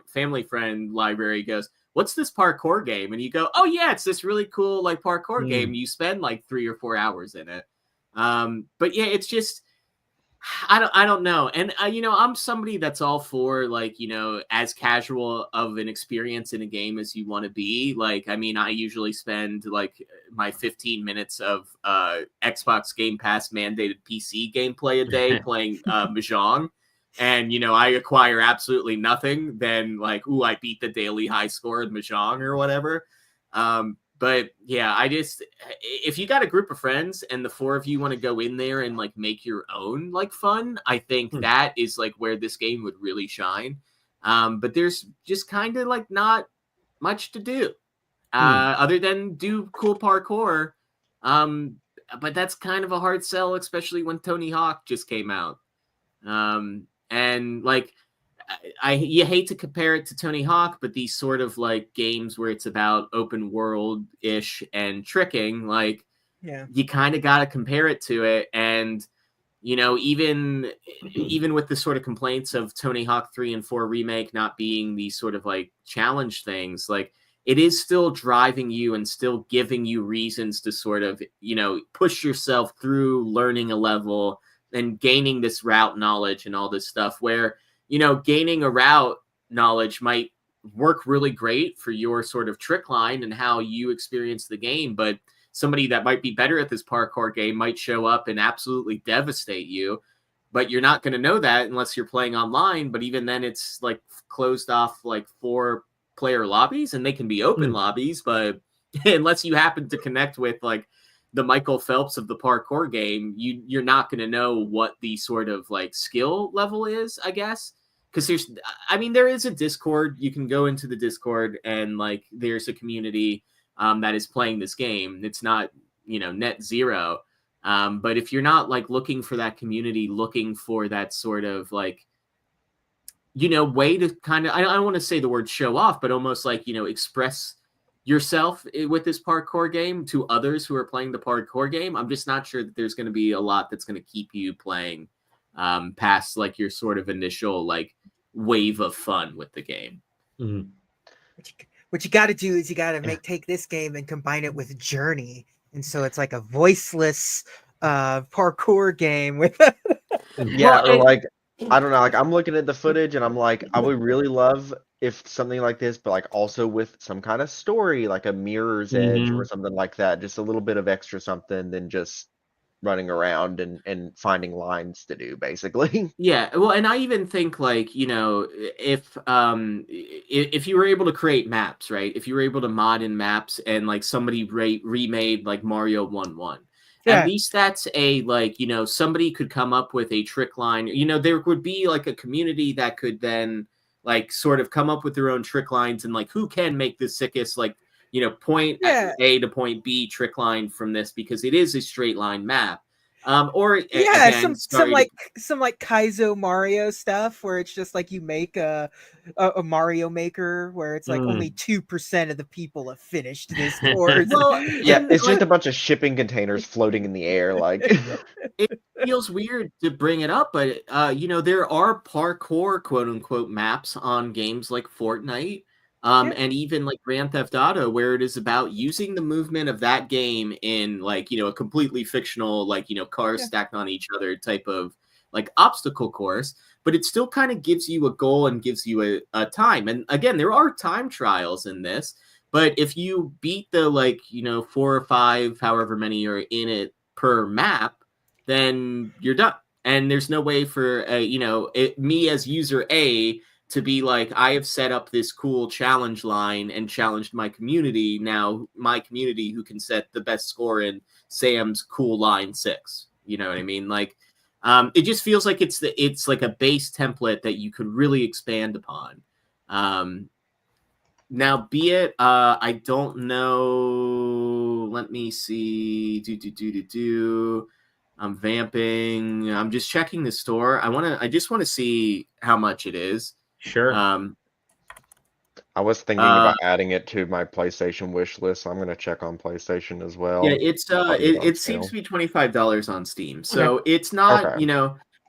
family friend library goes, what's this parkour game? And you go, oh yeah, it's this really cool like parkour game. You spend like 3 or 4 hours in it. But yeah, it's just, I don't know. And I'm somebody that's all for like, as casual of an experience in a game as you want to be. Like, I mean, I usually spend like my 15 minutes of Xbox Game Pass mandated PC gameplay a day playing Mahjong. And, I acquire absolutely nothing. Then like, ooh, I beat the daily high score in Mahjong or whatever. But yeah, if you got a group of friends and the 4 of you want to go in there and like make your own like fun, I think that is like where this game would really shine. But there's just kind of like not much to do other than do cool parkour. But that's kind of a hard sell, especially when Tony Hawk just came out. And like, you hate to compare it to Tony Hawk, but these sort of like games where it's about open world ish and tricking, like you kind of got to compare it to it. And even with the sort of complaints of Tony Hawk 3 and 4 remake not being these sort of like challenge things, like it is still driving you and still giving you reasons to sort of push yourself through learning a level and gaining this route knowledge and all this stuff where gaining a route knowledge might work really great for your sort of trick line and how you experience the game. But somebody that might be better at this parkour game might show up and absolutely devastate you. But you're not going to know that unless you're playing online. But even then, it's like closed off like 4-player lobbies, and they can be open lobbies. But unless you happen to connect with like the Michael Phelps of the parkour game, you're not going to know what the sort of like skill level is, I guess. Because there is a Discord. You can go into the Discord and like there's a community that is playing this game. It's not, net zero. But if you're not like looking for that community, looking for that sort of like, way to kind of, I don't want to say the word show off, but almost like, express yourself with this parkour game to others who are playing the parkour game, I'm just not sure that there's going to be a lot that's going to keep you playing past like your sort of initial like wave of fun with the game. What you got to do is you got to take this game and combine it with Journey, and so it's like a voiceless parkour game with or like I don't know, like I'm looking at the footage and I'm like, I would really love if something like this, but like also with some kind of story, like a Mirror's Edge or something like that, just a little bit of extra something than just running around and finding lines to do, basically. Yeah, well, and I even think like, if you were able to create maps, right? If you were able to mod in maps and like somebody remade like Mario 1-1. At least that's a like, somebody could come up with a trick line. There would be like a community that could then like sort of come up with their own trick lines and like who can make the sickest like point A to point B trick line from this, because it is a straight line map. Or again, some like Kaizo Mario stuff where it's just like you make a Mario Maker where it's like only 2% of the people have finished this course. It's just a bunch of shipping containers floating in the air. Like it feels weird to bring it up, but there are parkour quote unquote maps on games like Fortnite. And even like Grand Theft Auto, where it is about using the movement of that game in like, a completely fictional, like, cars stacked on each other type of like obstacle course, but it still kind of gives you a goal and gives you a time. And again, there are time trials in this, but if you beat the like, 4 or 5, however many are in it per map, then you're done. And there's no way for, me as user A to be like, I have set up this cool challenge line and challenged my community. Now my community who can set the best score in Sam's cool line 6. You know what I mean? Like, it just feels like it's like a base template that you could really expand upon. Now, be it, I don't know. Let me see. I'm vamping. I'm just checking the store. I just want to see how much it is. Sure. I was thinking about adding it to my PlayStation wish list. So I'm gonna check on PlayStation as well. Yeah, it seems to be $25 on Steam. So it's not,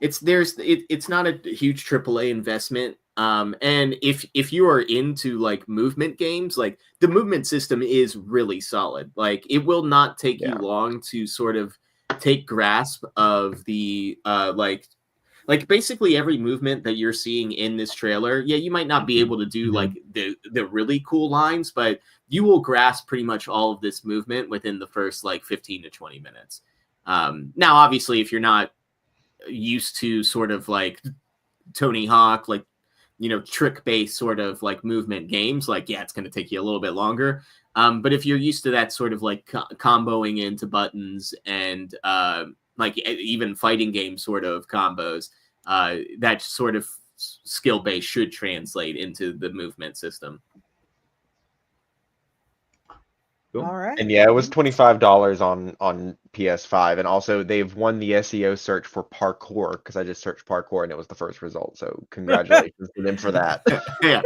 it's not a huge AAA investment And if you are into like movement games, like the movement system is really solid. Like it will not take you long to sort of take grasp of the like basically every movement that you're seeing in this trailer. Yeah, you might not be able to do like the really cool lines, but you will grasp pretty much all of this movement within the first like 15 to 20 minutes. Now, obviously, if you're not used to sort of like Tony Hawk, like, you know, trick-based sort of like movement games, like, yeah, it's going to take you a little bit longer. But if you're used to that sort of like comboing into buttons and like even fighting game sort of combos, that sort of skill base should translate into the movement system. Cool. All right. And yeah, it was $25 on PS5, and also they've won the SEO search for parkour because I just searched parkour and it was the first result. So congratulations to them for that. Yeah.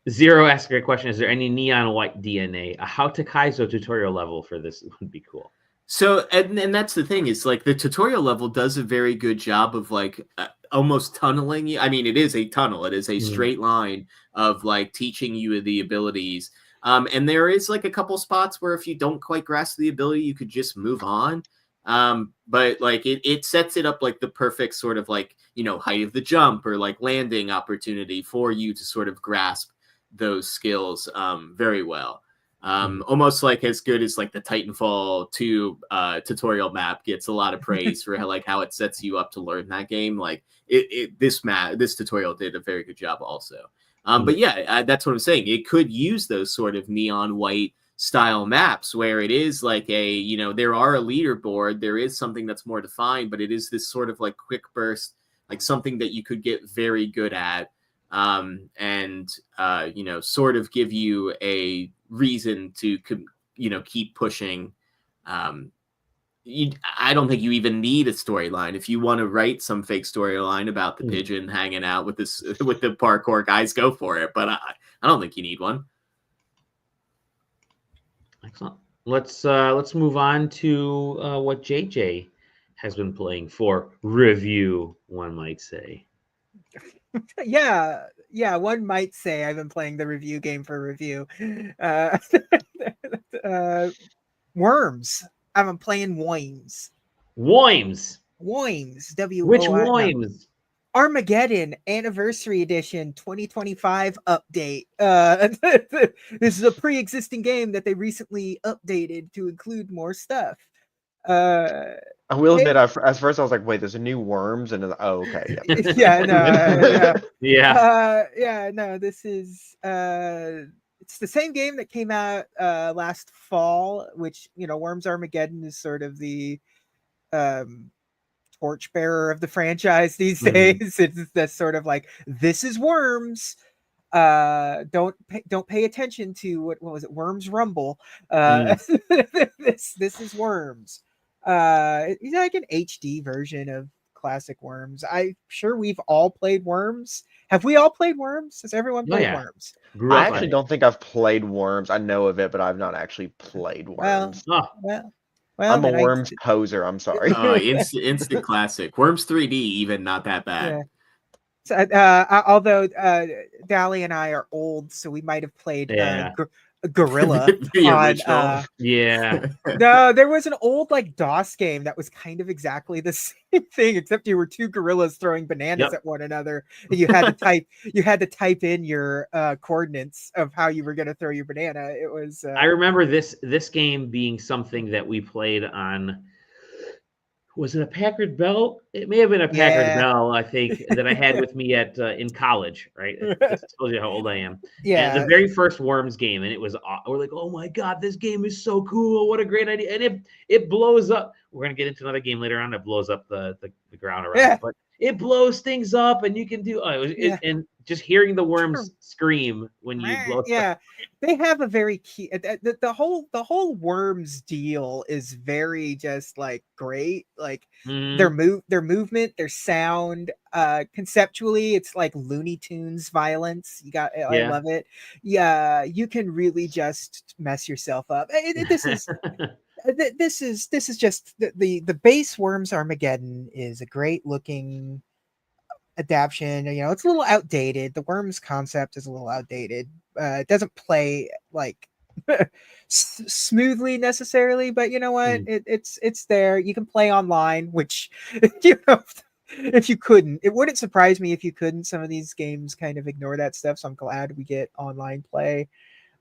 Zero asked a great question. Is there any neon white DNA? A How to Kaizo tutorial level for this would be cool. So, and that's the thing, is like the tutorial level does a very good job of like almost tunneling you. I mean, it is a tunnel. It is a straight line of like teaching you the abilities. And there is like a couple spots where if you don't quite grasp the ability, you could just move on. But like it sets it up like the perfect sort of like, you know, height of the jump or like landing opportunity for you to sort of grasp those skills very well. Almost like as good as like the Titanfall 2 tutorial map gets a lot of praise for like how it sets you up to learn that game. Like this tutorial did a very good job also. But yeah, that's what I'm saying. It could use those sort of neon white style maps where it is like a, you know, there are a leaderboard, there is something that's more defined, but it is this sort of like quick burst, like something that you could get very good at, and you know, sort of give you a reason to, you know, keep pushing. I don't think you even need a storyline. If you want to write some fake storyline about the pigeon hanging out with this with the parkour guys, go for it. But I don't think you need one. Excellent. Let's move on to what JJ has been playing for review, one might say. Yeah, one might say I've been playing the review game for review. Worms. I've been playing Worms. Worms. Worms. Which Worms? Armageddon Anniversary Edition 2025 update. This is a pre-existing game that they recently updated to include more stuff. I will admit, at first I was like, "Wait, there's a new Worms," and oh, okay, no. This is it's the same game that came out last fall, which, you know, Worms Armageddon is sort of the torchbearer of the franchise these days. It's that sort of like, this is Worms. Don't pay attention to what was it, Worms Rumble. This is Worms. It's like an HD version of classic Worms. I'm sure we've all played Worms. Have we all played Worms? Has everyone played Worms? I actually don't think I've played Worms. I know of it, but I've not actually played Worms. Well, I'm a Worms poser. I'm sorry. Instant classic. Worms 3D, even not that bad. Yeah. So, although Dally and I are old, so we might have played Gorilla the on, original. No, there was an old like DOS game that was kind of exactly the same thing, except you were two gorillas throwing bananas at one another, and you had to type in your coordinates of how you were going to throw your banana. It was I remember this game being something that we played on. Was it a Packard Bell? It may have been a Packard Bell, I think, that I had with me at in college, right? This tells you how old I am. Yeah. And the very first Worms game, and it was, we're like, oh my God, this game is so cool. What a great idea. And it blows up. We're going to get into another game later on that blows up the ground around it. But it blows things up, and you can do, and just hearing the worms scream when you blow stuff. They have a very key, the whole Worms deal is very just like great. Like their movement, their sound, conceptually it's like Looney Tunes violence. I love it. Yeah, you can really just mess yourself up. This is just the base Worms Armageddon is a great looking adaptation. You know, it's a little outdated. The Worms concept is a little outdated. It doesn't play like smoothly necessarily, but you know what? It's there. You can play online, which you know, if you couldn't, it wouldn't surprise me if you couldn't. Some of these games kind of ignore that stuff, so I'm glad we get online play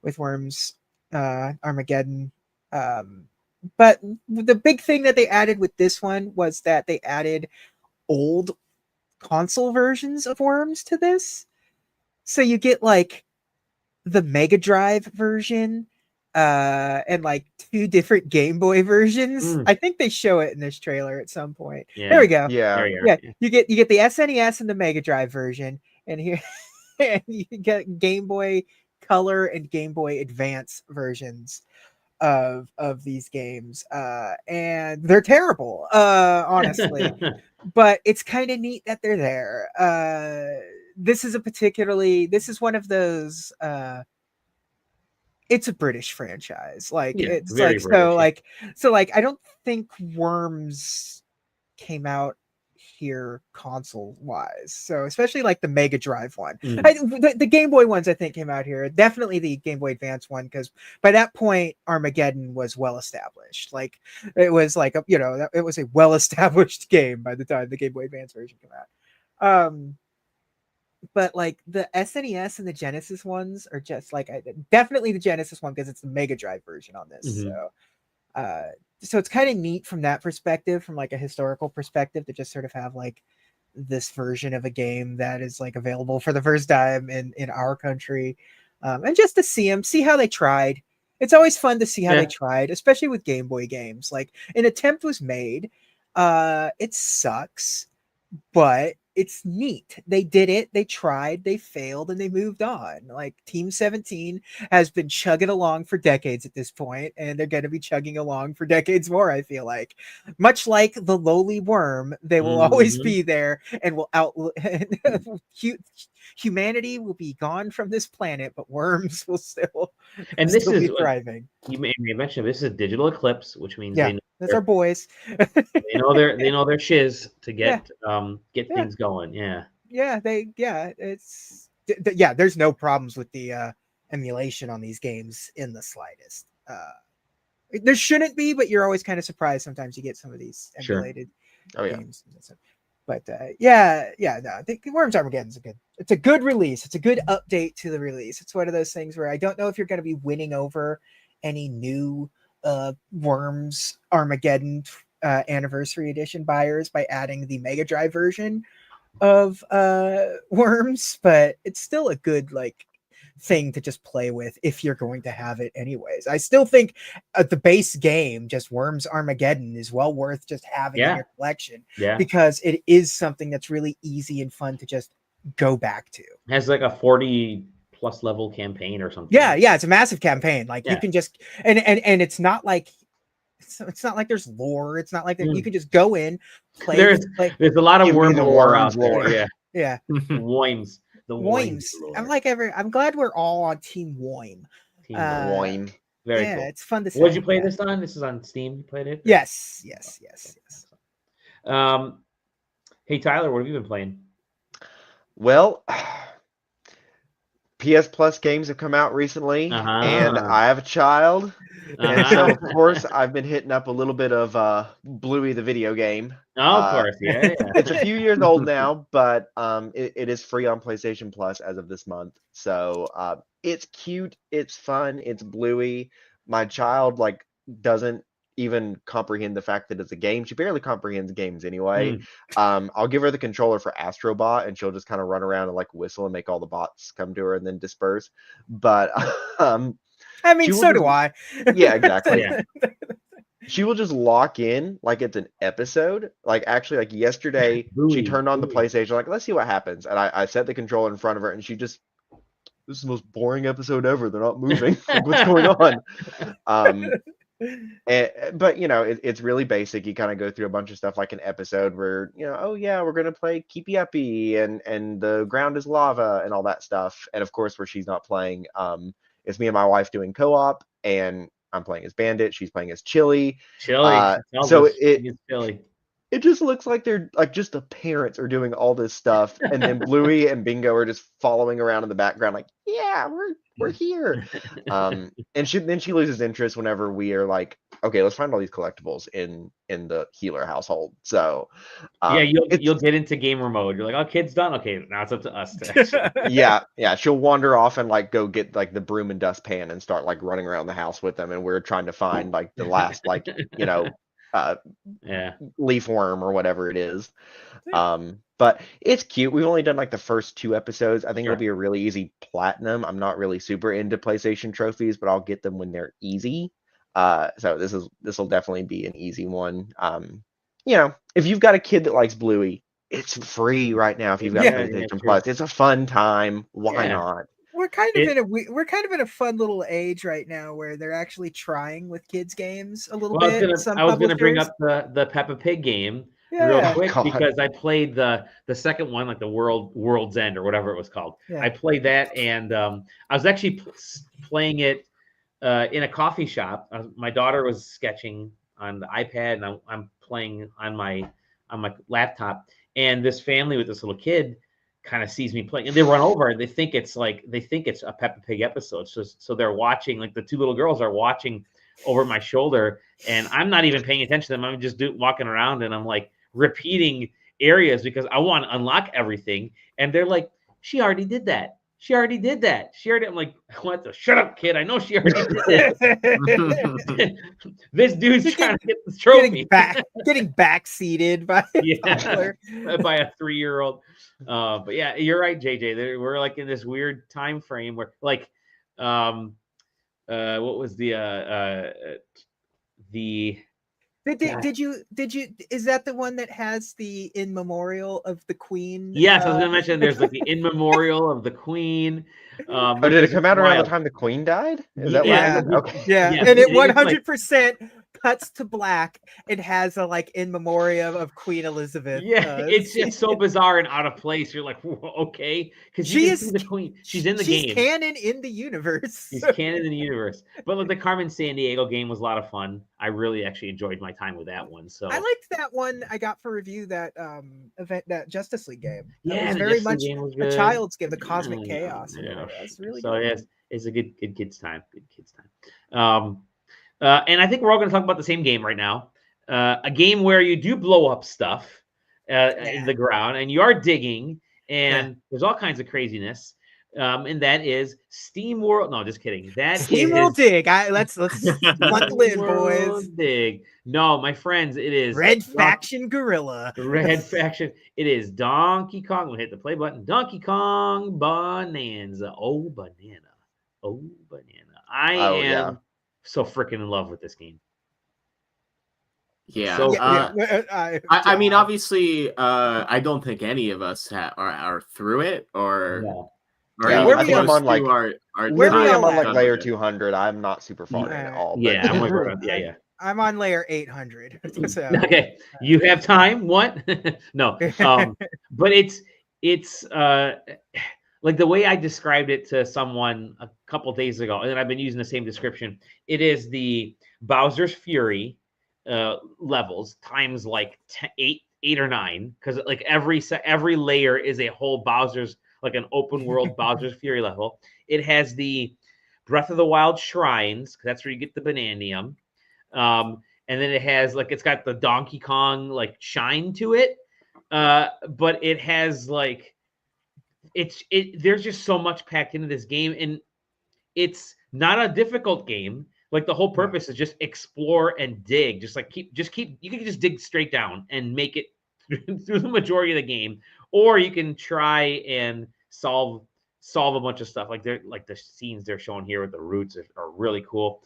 with Worms Armageddon. But the big thing that they added with this one was that they added old console versions of Worms to this. So you get like the Mega Drive version and like 2 different Game Boy versions. I think they show it in this trailer at some point. There we go. Yeah. You get the SNES and the Mega Drive version, and here and you get Game Boy Color and Game Boy Advance versions of these games. And they're terrible, honestly. But it's kind of neat that they're there. This is one of those it's a British franchise. Like it's like British, so I don't think Worms came out here console wise. So especially like the Mega Drive one. The Game Boy ones I think came out here. Definitely the Game Boy Advance one, because by that point Armageddon was well established. Like it was like it was a well established game by the time the Game Boy Advance version came out. But like the SNES and the Genesis ones are just like definitely the Genesis one, because it's the Mega Drive version on this. So it's kind of neat from that perspective, from like a historical perspective, to just sort of have like this version of a game that is like available for the first time in our country, and just to see how they tried. It's always fun to see how they tried, especially with Game Boy games. Like an attempt was made. It sucks, but it's neat. They did it. They tried. They failed, and they moved on. Like Team 17 has been chugging along for decades at this point, and they're going to be chugging along for decades more. I feel like, much like the lowly worm, they will always be there and will humanity will be gone from this planet, but worms will still be thriving. You may mention this is a digital eclipse, which means that's our boys. they know their shiz to get things going. There's no problems with the emulation on these games in the slightest. There shouldn't be, but you're always kind of surprised sometimes you get some of these emulated games. But I think Worms Armageddon it's a good release. It's a good update to the release. It's one of those things where I don't know if you're going to be winning over any new Worms Armageddon Anniversary Edition buyers by adding the Mega Drive version of Worms, but it's still a good like thing to just play with if you're going to have it anyways. I still think the base game, just Worms Armageddon, is well worth just having in your collection, because it is something that's really easy and fun to just go back to. It has like a 40+ level campaign or something. It's a massive campaign. Like you can just and it's not like there's lore. It's not like you can just go in, play. There's a lot of Worms lore out there. Worms. The Worms. I'm glad we're all on Team Worm. Worm. Very cool. It's fun to see. What did you play this on? This is on Steam. You played it? Yes. Hey Tyler, what have you been playing? Well, PS Plus games have come out recently, and I have a child, and so of course I've been hitting up a little bit of Bluey the video game. Of course, It's a few years old now, but it is free on PlayStation Plus as of this month. So it's cute, it's fun, it's Bluey. My child doesn't even comprehend the fact that it's a game. She barely comprehends games anyway. I'll give her the controller for Astrobot, and she'll just kind of run around and whistle and make all the bots come to her and then disperse. But I mean, so do I. Yeah, exactly. She will just lock in like it's an episode. Actually, yesterday, she turned on the PlayStation, let's see what happens. And I set the controller in front of her, and she just, this is the most boring episode ever. They're not moving. What's going on? But it's really basic. You kind of go through a bunch of stuff like an episode where we're gonna play Keepy Uppy and the ground is lava and all that stuff. And of course, where she's not playing, it's me and my wife doing co-op, and I'm playing as Bandit. She's playing as Chili. So it's Chili. It just looks like they're like just the parents are doing all this stuff, and then Bluey and Bingo are just following around in the background, like, yeah, we're here. And she loses interest whenever we are like, okay, let's find all these collectibles in the healer household. So yeah, you'll get into gamer mode. You're like, oh, kid's done. Okay, now it's up to us to actually. yeah, she'll wander off and like go get like the broom and dustpan and start like running around the house with them, and we're trying to find like the last like leaf worm or whatever it is. But it's cute. We've only done like the first 2 episodes. I think it'll be a really easy platinum. I'm not really super into PlayStation trophies, but I'll get them when they're easy. So this will definitely be an easy one. If you've got a kid that likes Bluey, it's free right now. If you've got PlayStation Plus, it's a fun time. Why not? We're kind of in a fun little age right now where they're actually trying with kids games a little bit. I was gonna bring up the Peppa Pig game real quick because I played the second one, like the World's End or whatever it was called. Yeah. I played that, and I was actually playing it in a coffee shop. My daughter was sketching on the iPad, and I'm playing on my laptop. And this family with this little kid kind of sees me playing, and they run over, and they think it's a Peppa Pig episode. So they're watching, like the 2 little girls are watching over my shoulder, and I'm not even paying attention to them. I'm just walking around, and I'm like repeating areas because I want to unlock everything. And they're like, she already did that. I'm like, what the? Shut up, kid. I know she already did that. This dude's trying to get the trophy. Getting backseated by by a 3-year-old. But yeah, you're right, JJ. We're like in this weird time frame where like, what was the Did you is that the one that has the in memorial of the Queen? Yes, I was gonna mention there's like the in memorial of the Queen. Did it come out around the time the Queen died? Is that okay. Yeah, and it 100% cuts to black. It has a like in memoriam of Queen Elizabeth. Yeah, it's just so bizarre and out of place. You're like, okay, because she is the Queen. She's in the game. She's canon in the universe. She's canon in the universe. But like the Carmen Sandiego game was a lot of fun. I really actually enjoyed my time with that one. So I liked that one. I got for review that that Justice League game. That was very much a child's game, the Cosmic Chaos. Yeah. That's really so good. Yes, it's a good kids time. And I think we're all going to talk about the same game right now. A game where you do blow up stuff in the ground, and you are digging, and there's all kinds of craziness. And that is Steam World. No, just kidding. Steam World Dig. Let's bundle in, boys. Dig. No, my friends, it is Red Faction Gorilla. Red Faction. It is Donkey Kong. We'll hit the play button. Donkey Kong Bananza. Oh, banana. I am so freaking in love with this game. Yeah. So, I mean, obviously, I don't think any of us are through it or. No. I think I'm on like I'm on like layer 200. I'm not super far at all. Yeah, I'm like, I'm on layer 800. So. Okay, you have time. What? No, but it's like the way I described it to someone a couple days ago, and I've been using the same description. It is the Bowser's Fury levels times like 8 or 9, because like every layer is a whole Bowser's, like an open world Bowser's Fury level. It has the Breath of the Wild shrines, because that's where you get the Bananium. And then it has like, it's got the Donkey Kong like shine to it. But it has like, there's just so much packed into this game, and it's not a difficult game. Like the whole purpose is just explore and dig. Just like keep you can just dig straight down and make it through the majority of the game. Or you can try and solve a bunch of stuff. Like the scenes they're showing here with the roots are really cool.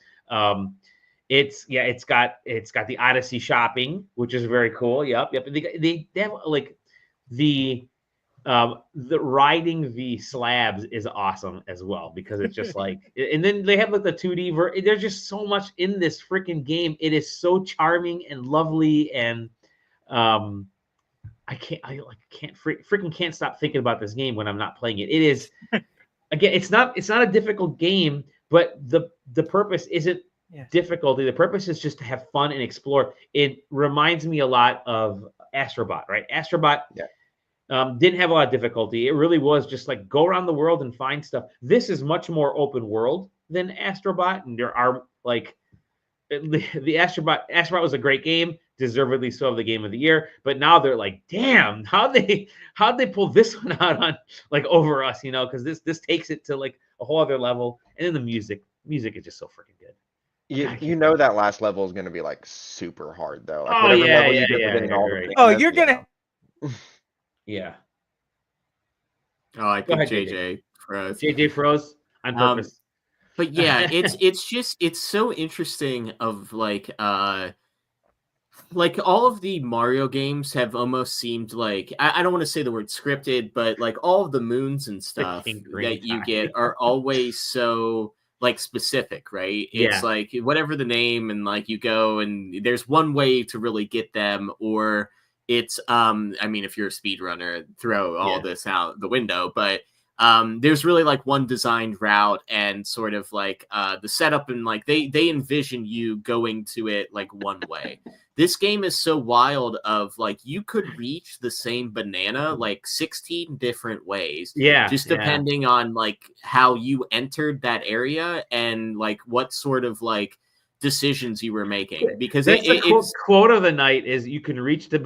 It's got the Odyssey shopping, which is very cool. Yep. They have like the riding the slabs is awesome as well, because it's just like, and then they have like the 2D there's just so much in this freaking game. It is so charming and lovely, and I can't stop thinking about this game when I'm not playing it. It is, again, it's not a difficult game, but the purpose isn't difficulty. The purpose is just to have fun and explore. It reminds me a lot of Astrobot, right? Astrobot didn't have a lot of difficulty. It really was just like go around the world and find stuff. This is much more open world than Astrobot, and there are like the Astrobot was a great game, deservedly so of the game of the year. But now they're like, damn, how'd they pull this one out on like over us, because this takes it to like a whole other level. And then the music is just so freaking good. You know that last level is going to be like super hard though. Like, Oh whatever yeah, level yeah, you get yeah, within yeah, all right. the Oh, thickness, you're gonna. Yeah. Oh, I Go think ahead, JJ froze. JJ froze on purpose. But yeah, it's so interesting of like all of the Mario games have almost seemed like I don't want to say the word scripted, but like all of the moons and stuff that you get are always so like specific, right? It's like whatever the name, and like you go and there's one way to really get them, or it's I mean, if you're a speedrunner, throw all this out the window, but there's really like one designed route and sort of like the setup, and like they envision you going to it like one way. This game is so wild of like you could reach the same banana like 16 different ways. Just depending on like how you entered that area and like what sort of like decisions you were making, because it's quote of the night is you can reach the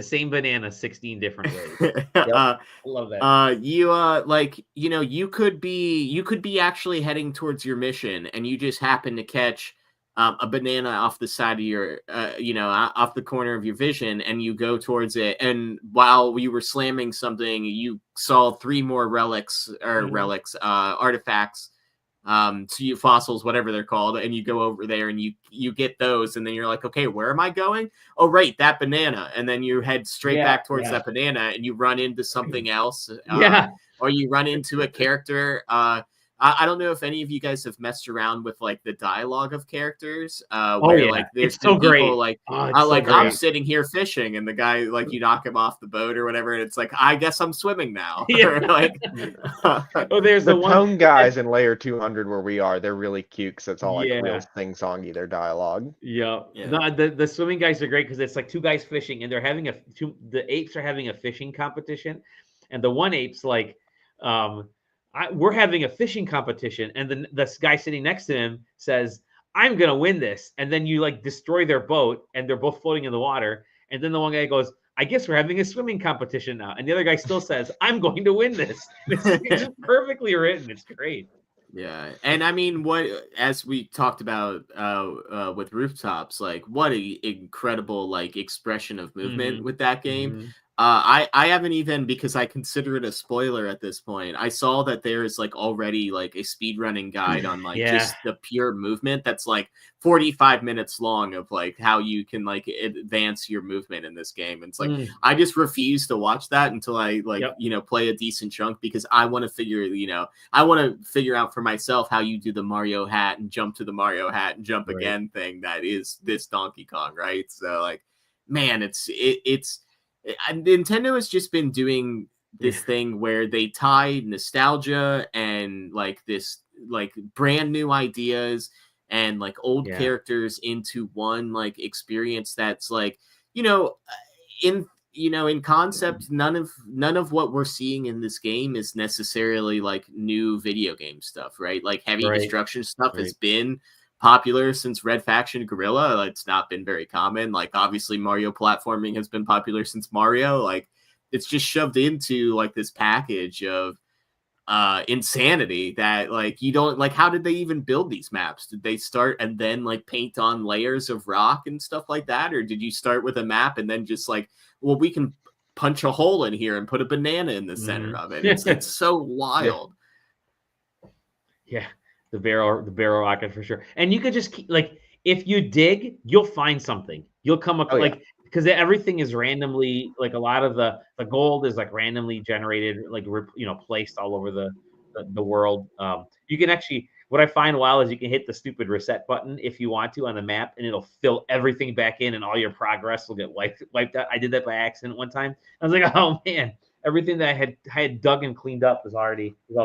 same banana 16 different ways. I love that. You could be actually heading towards your mission and you just happen to catch a banana off the side of your off the corner of your vision, and you go towards it, and while you were slamming something you saw 3 more artifacts, fossils, whatever they're called, and you go over there and you get those, and then you're like, okay, where am I going? Oh, right, that banana. And then you head straight back towards that banana, and you run into something else, or you run into a character. I don't know if any of you guys have messed around with like the dialogue of characters, where like there's so people great. like great. I'm sitting here fishing, and the guy like you knock him off the boat or whatever, and it's like, I guess I'm swimming now. Like, there's the tone guys in layer 200 where we are, they're really cute because it's all like real sing-songy, their dialogue. No, the swimming guys are great because it's like 2 guys fishing, and they're having the apes are having a fishing competition, and the one ape's like, we're having a fishing competition, and then the guy sitting next to him says, I'm gonna win this, and then you like destroy their boat, and they're both floating in the water, and then the one guy goes, I guess we're having a swimming competition now, and the other guy still says, I'm going to win this. It's just perfectly written. It's great. Yeah, and I mean, as we talked about with Rooftops, like what an incredible like expression of movement with that game. I haven't even, because I consider it a spoiler at this point. I saw that there is like already like a speedrunning guide on like just the pure movement that's like 45 minutes long of like how you can like advance your movement in this game. And it's like I just refuse to watch that until I like play a decent chunk, because I want to figure out for myself how you do the Mario hat and jump to the Mario hat and jump again thing that is this Donkey Kong, right? So like, man, it's Nintendo has just been doing this thing where they tie nostalgia and like this like brand new ideas and like old characters into one like experience that's like, in concept, none of what we're seeing in this game is necessarily like new video game stuff, right? Like heavy destruction stuff has been popular since Red Faction Guerrilla. It's not been very common. Like obviously Mario platforming has been popular since Mario. Like it's just shoved into like this package of insanity that like you don't like. How did they even build these maps? Did they start and then like paint on layers of rock and stuff like that, or did you start with a map and then just like, well, we can punch a hole in here and put a banana in the center of it? It's so wild. The barrel rocket for sure. And you could just keep, like, if you dig, you'll find something. You'll come up because everything is randomly, like a lot of the gold is like randomly generated, like placed all over the world. You can actually, what I find wild is you can hit the stupid reset button if you want to on the map, and it'll fill everything back in, and all your progress will get wiped out. I did that by accident one time. I was like, oh man, everything that I had dug and cleaned up was all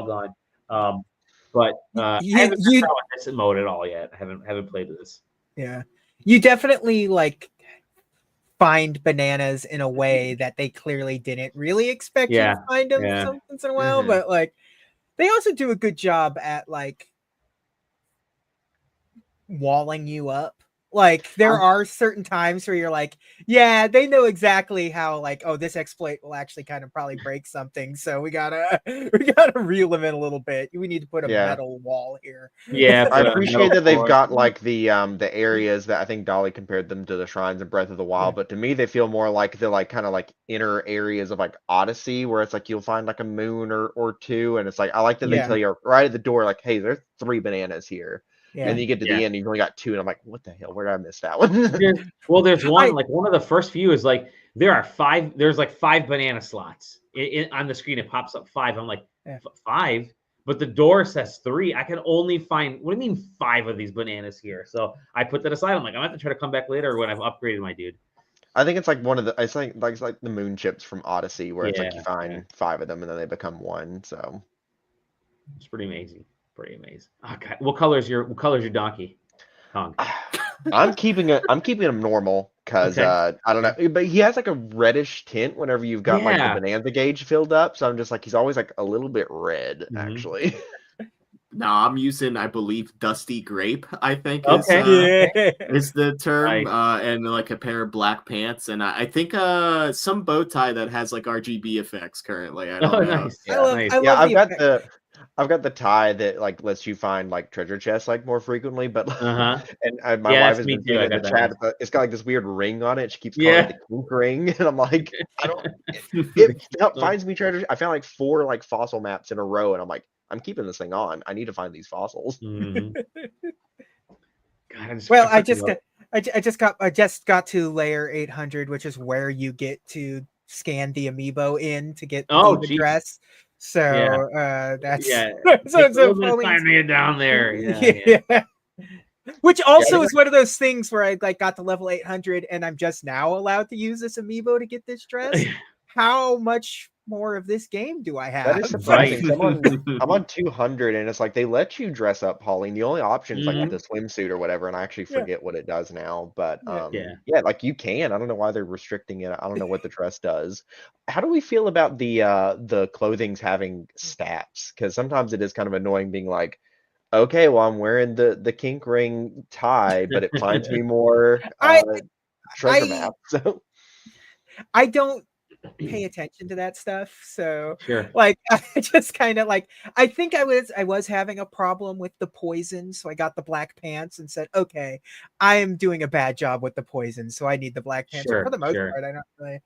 gone. But I You, haven't you, tried this mode at all yet. I haven't played this. yeah, you definitely like find bananas in a way that they clearly didn't really expect you Yeah, to find them yeah. once in a while, but like they also do a good job at like walling you up. Like there are certain times where you're like, yeah, they know exactly how like, oh, this exploit will actually kind of probably break something. So we gotta reel them in a little bit. We need to put a metal wall here. Yeah, I put a appreciate metal that they've floor. got like the areas that I think Dolly compared them to the shrines in Breath of the Wild, but to me they feel more like the like kind of like inner areas of like Odyssey, where it's like you'll find like a moon or two, and it's like I like that they tell you right at the door, like, hey, there's 3 bananas here. And then you get to the end, you've only got 2, and I'm like, what the hell? Where did I miss that one? There's one, like one of the first few is like there are 5. There's like 5 banana slots on the screen. It pops up 5. I'm like 5, but the door says 3. I can only find. What do you mean 5 of these bananas here? So I put that aside. I'm like, I'm gonna have to try to come back later when I've upgraded my dude. I think it's like one of the. It's like the moon chips from Odyssey, where it's like you find 5 of them and then they become 1. So it's pretty amazing. Pretty amazing. Oh, God. What color's your Donkey Kong? I'm keeping him normal because I don't know, but he has like a reddish tint whenever you've got like the bonanza gauge filled up. So I'm just like he's always like a little bit red actually. No, I'm using, I believe, Dusty Grape, I think is the term, and like a pair of black pants, and I think some bow tie that has like RGB effects currently. I don't know. Nice. I I've got the tie that like lets you find like treasure chests like more frequently, but and my wife has been saying in the chat, but it's got like this weird ring on it. She keeps calling it the kink ring, and I'm like, I don't. It finds me treasure. I found like 4 like fossil maps in a row, and I'm like, I'm keeping this thing on. I need to find these fossils. God, I just got to layer 800, which is where you get to scan the amiibo in to get the dress. So that's so it's a little bit time to get down there. Which also is one of those things where I like got to level 800 and I'm just now allowed to use this amiibo to get this dress. How much more of this game do I have? That is surprising. I'm on 200, and it's like they let you dress up, Pauline. The only option is like the swimsuit or whatever, and I actually forget what it does now. But like you can. I don't know why they're restricting it. I don't know what the dress does. How do we feel about the clothing's having stats? Because sometimes it is kind of annoying being like, okay, well, I'm wearing the kink ring tie, but it finds me more treasure maps. So I don't pay attention to that stuff, so like I just kind of like I think I was having a problem with the poison, so I got the black pants and said, okay, I am doing a bad job with the poison, so I need the black pants. For the most part, I don't really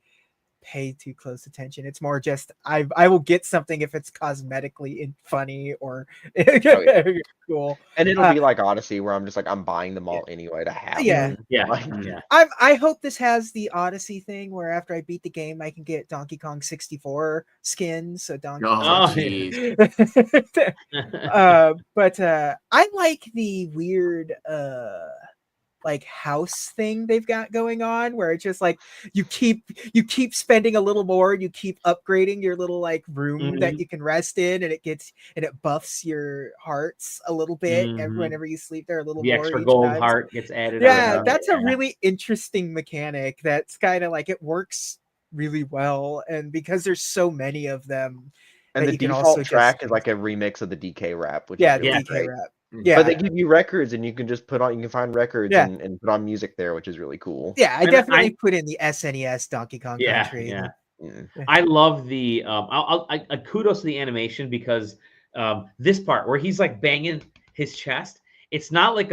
pay too close attention. It's more just I will get something if it's cosmetically funny or cool, and it'll be like Odyssey where I'm just like I'm buying them all anyway to have them. I hope this has the Odyssey thing where after I beat the game I can get Donkey Kong 64 skin, so Donkey but I like the weird like house thing they've got going on where it's just like you keep spending a little more and you keep upgrading your little like room that you can rest in, and it buffs your hearts a little bit and whenever you sleep there a little more extra gold heart gets added. That's a really interesting mechanic that's kind of like it works really well, and because there's so many of them, and the default track is like a remix of the DK rap, which is really DK great. rap. But they give you records, and you can just find records and put on music there, which is really cool. Yeah, I definitely put in the SNES Donkey Kong Country. I love the I kudos to the animation because this part where he's like banging his chest, it's not like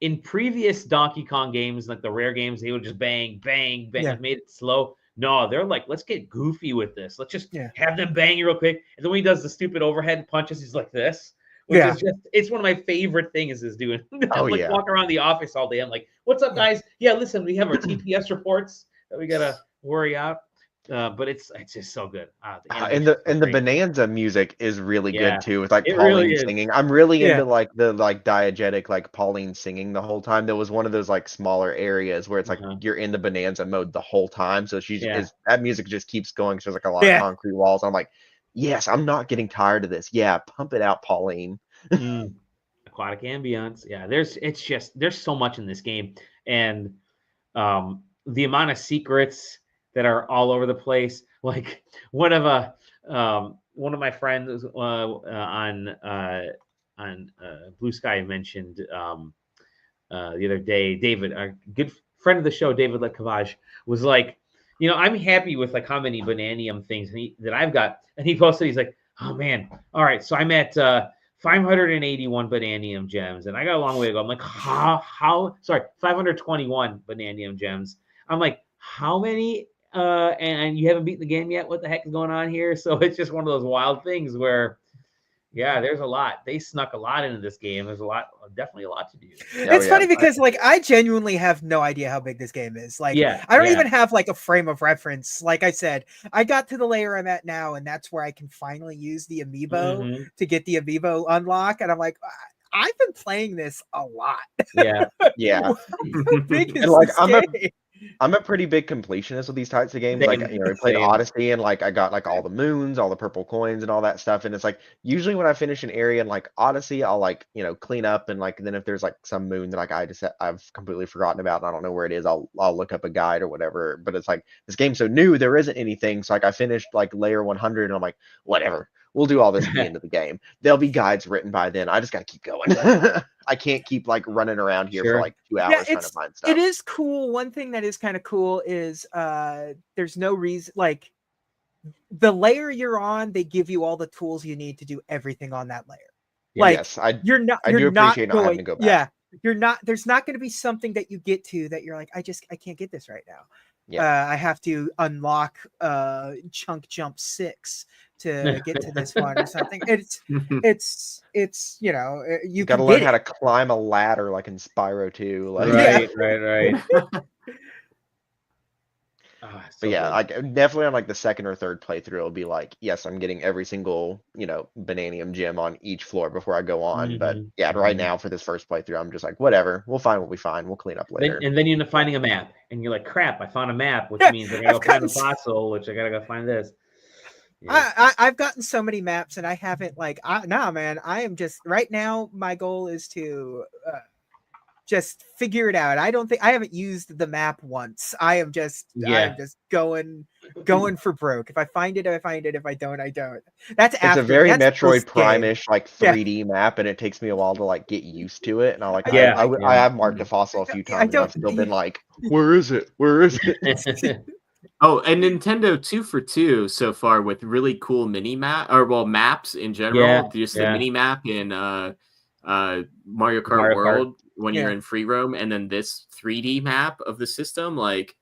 in previous Donkey Kong games, like the rare games, they would just bang, bang, bang, made it slow. No, they're like, let's get goofy with this. Let's just have them bang real quick. And then when he does the stupid overhead punches, he's like this. Which is just, it's one of my favorite things is doing. Walking around the office all day. I'm like, what's up, guys? Yeah, listen, we have our TPS reports that we gotta worry out. But it's just so good. And the Bonanza music is really good too, with like Pauline singing. I'm really into like the like diegetic like Pauline singing the whole time. There was one of those like smaller areas where it's like you're in the Bonanza mode the whole time. So that music just keeps going. So there's like a lot of concrete walls. I'm like, yes, I'm not getting tired of this. Yeah, pump it out, Pauline. Aquatic ambience. Yeah, there's so much in this game, and the amount of secrets that are all over the place. Like one of my friends on Blue Sky mentioned the other day, David, our good friend of the show, David Lecavage, was like, I'm happy with like how many Bananium things that I've got. And he posted, he's like, oh man, all right, so I'm at 581 Bananium gems, and I got a long way to go. I'm like, sorry, 521 Bananium gems. I'm like, how many? And you haven't beaten the game yet? What the heck is going on here? So it's just one of those wild things where, yeah, there's a lot. They snuck a lot into this game. There's definitely a lot to do. It's funny because like I genuinely have no idea how big this game is. Like, I don't even have like a frame of reference. Like I said, I got to the layer I'm at now, and that's where I can finally use the amiibo to get the amiibo unlock. And I'm like, I've been playing this a lot. Yeah. How big is and like this game? I'm a pretty big completionist with these types of games. Like, I played Odyssey, and like I got like all the moons, all the purple coins, and all that stuff. And it's like usually when I finish an area in like Odyssey, I'll like clean up, and like then if there's like some moon that like I've completely forgotten about and I don't know where it is, I'll look up a guide or whatever. But it's like this game's so new, there isn't anything. So like I finished like layer 100, and I'm like, whatever. We'll do all this at the end of the game. There'll be guides written by then. I just got to keep going. I can't keep like running around here for like 2 hours trying to find stuff. It is cool. One thing that is kind of cool is there's no reason, like the layer you're on, they give you all the tools you need to do everything on that layer. Like yes, I do appreciate not having to go back. Yeah, there's not going to be something that you get to that you're like, I can't get this right now. Yeah. I have to unlock chunk jump 6 to get to this one or something. It's you gotta learn how to climb a ladder like in Spyro 2. Like, right. But yeah, like definitely on like the second or third playthrough, it'll be like, yes, I'm getting every single Bananium gem on each floor before I go on. But yeah, right now for this first playthrough, I'm just like, whatever, we'll find what we find. We'll clean up later. And then you end up finding a map, and you're like, crap, I found a map, which means I gotta go find a fossil, which I gotta go find this. Yeah. I've gotten so many maps, and I haven't man. I am just right now. My goal is to just figure it out. I haven't used the map once. I'm just going for broke. If I find it, I find it. If I don't, I don't. It's a very Metroid Prime-ish like 3D map, and it takes me a while to like get used to it. And I have marked a fossil a few times, and I've still been like, where is it? Where is it? Oh, and Nintendo 2 for 2 so far with really cool maps in general. Just the mini map in Mario Kart World when you're in free roam, and then this 3D map of the system, like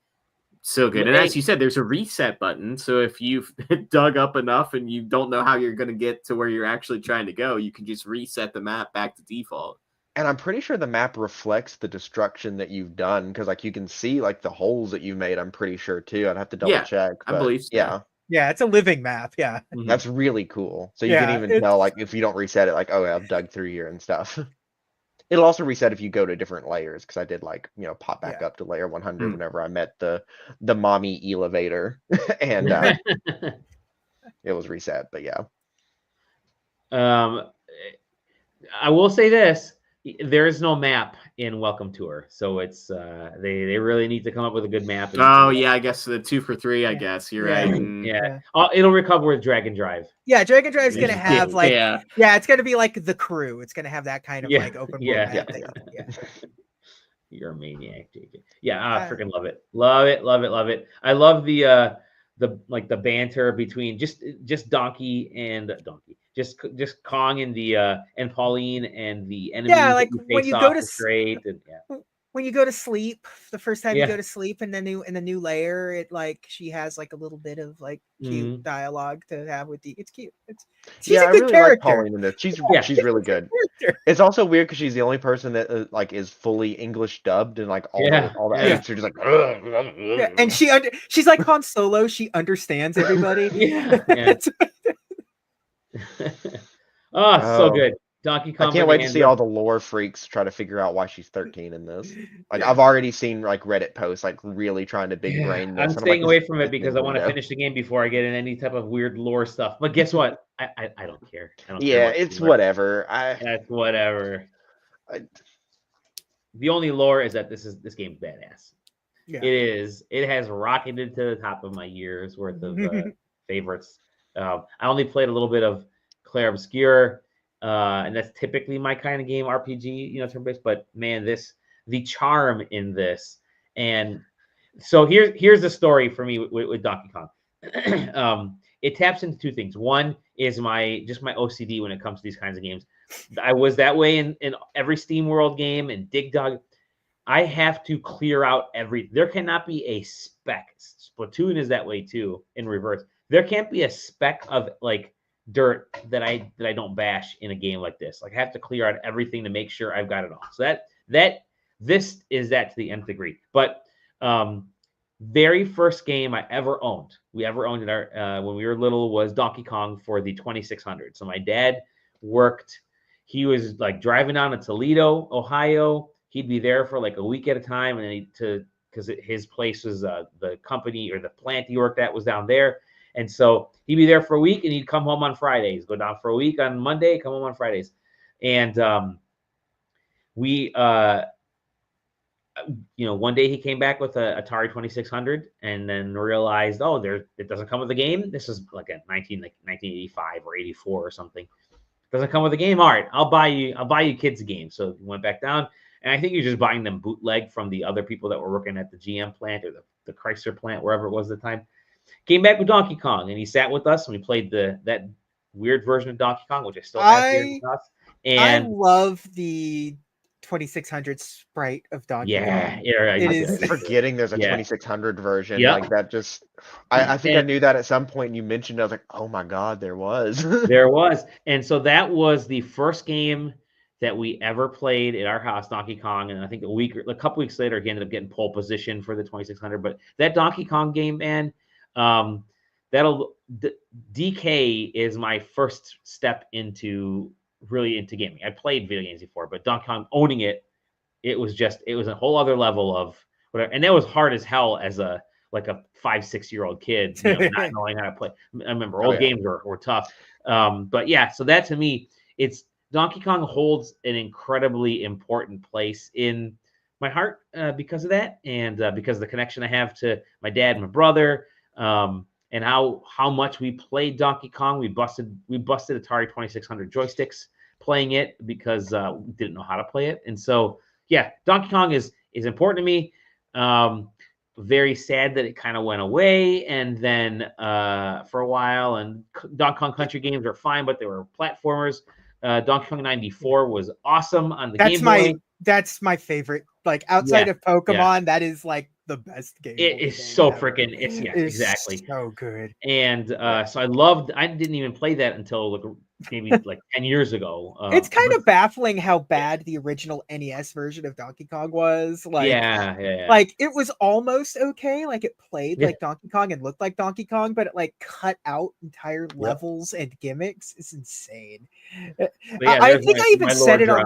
so good. And as you said, there's a reset button, so if you've dug up enough and you don't know how you're going to get to where you're actually trying to go, you can just reset the map back to default. And I'm pretty sure the map reflects the destruction that you've done, because like you can see like the holes that you made. I'm pretty sure too. I'd have to double check. I believe so. Yeah, it's a living map. Yeah, that's really cool. So you can even tell like if you don't reset it, like, oh, I've dug through here and stuff. It'll also reset if you go to different layers, because I did like pop back up to layer 100 whenever I met the mommy elevator, and it was reset. But yeah, I will say this. There is no map in Welcome Tour, so it's they really need to come up with a good map. Oh yeah, I guess the 2 for 3. I guess you're right. Yeah. It'll recover with Drag and Drive. Yeah, Drag and Drive is gonna have like it's gonna be like The Crew. It's gonna have that kind of like open world map thing. Yeah. You're a maniac, JJ. Yeah, I freaking love it. Love it. I love the banter between just Donkey and Donkey. Just Kong and and Pauline and the enemies. Yeah, like when you go to straight when you go to sleep, the first time you go to sleep in the new layer, it like she has like a little bit of like cute dialogue to have with it's cute. She's a good character. Like Pauline in this. She's really good. It's also weird because she's the only person that like is fully English dubbed, and like all the edits are just like and she's like Han Solo, she understands everybody. So good. Donkey Kong I can't wait to see Bonanza. all the lore freaks try to figure out why she's 13 in this. Like Yeah. I've already seen like Reddit posts like really trying to big brain this. I'm and staying like, away this from it is because I want to Nintendo. finish the game before I get in any type of weird lore stuff. But guess what? I don't care. I don't care Yeah, what it's lore. whatever. That's whatever. I The only lore is that this game's badass. Yeah. It has rocketed to the top of my year's worth of favorites. I only played a little bit of Clair Obscure, and that's typically my kind of game, RPG, turn-based. But man, the charm in this, and so here's the story for me with Donkey Kong. It taps into two things. One is my OCD when it comes to these kinds of games. I was that way in every Steam World game and Dig Dug. I have to clear out there cannot be a speck. Splatoon is that way too, in reverse. There can't be a speck of like dirt that I don't bash in a game like this. Like I have to clear out everything to make sure I've got it all. So this is that to the nth degree. But very first game I ever owned, in our when we were little, was Donkey Kong for the 2600. So my dad worked. He was like driving down to Toledo, Ohio. He'd be there for like a week at a time, and because his place was the company or the plant he worked at was down there, and so he'd be there for a week, and he'd come home on Fridays. Go down for a week on Monday, come home on Fridays, and we one day he came back with a Atari 2600, and then realized, it doesn't come with a game. This is like 1985 or 84 or something. Doesn't come with a game. All right, I'll buy you kids a game. So he went back down, and I think you're just buying them bootleg from the other people that were working at the GM plant or the Chrysler plant, wherever it was at the time. Came back with Donkey Kong, and he sat with us, and we played that weird version of Donkey Kong, which I still have here in the house. And I love the 2600 sprite of Donkey Kong. Yeah, It is forgetting there's a 2600 version. Yep. Like that just I think I knew that at some point, and you mentioned it. I was like, oh my god, there was. There was. And so that was the first game that we ever played at our house, Donkey Kong. And I think a couple weeks later, he ended up getting pole position for the 2600. But that Donkey Kong game, man, DK is my first step into gaming. I played video games before, but Donkey Kong, owning it was a whole other level of whatever. And that was hard as hell as a 5-6-year-old kid, not knowing how to play. I remember old games were tough. But yeah, so that to me, it's Donkey Kong holds an incredibly important place in my heart because of that, and because of the connection I have to my dad and my brother, and how much we played Donkey Kong. We busted Atari 2600 joysticks playing it because we didn't know how to play it. And so yeah, Donkey Kong is important to me. Very sad that it kind of went away, and then for a while, and Donkey Kong Country games were fine, but they were platformers. Donkey Kong 94 was awesome on the Game Boy. That's my favorite. Like outside of Pokemon, that is like the best game. It is so freaking. Exactly. So good. And so I didn't even play that until maybe 10 years ago. It's kind of baffling how bad the original NES version of Donkey Kong was. Like, like it was almost okay. Like it played like Donkey Kong and looked like Donkey Kong, but it like cut out entire levels and gimmicks. It's insane. I think I even said it on.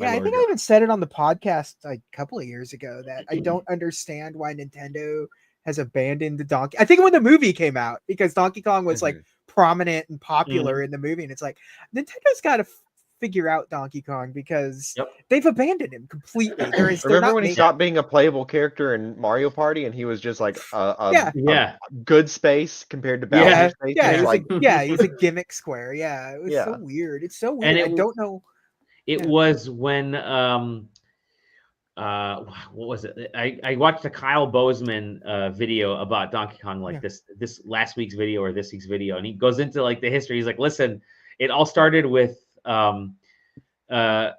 I think I even said it on the podcast a couple of years ago that I don't understand why Nintendo has abandoned the Donkey. I think when the movie came out, because Donkey Kong was like prominent and popular in the movie, and it's like Nintendo's got to figure out Donkey Kong because they've abandoned him completely. Remember when he stopped being a playable character in Mario Party, and he was just like a good space compared to Bowser's space? He's a gimmick square. Yeah, it was so weird. It's so weird. I don't know. It was when what was it? I watched a Kyle Bozeman video about Donkey Kong, this last week's video or this week's video, and he goes into like the history. He's like, listen, it all started with them announcing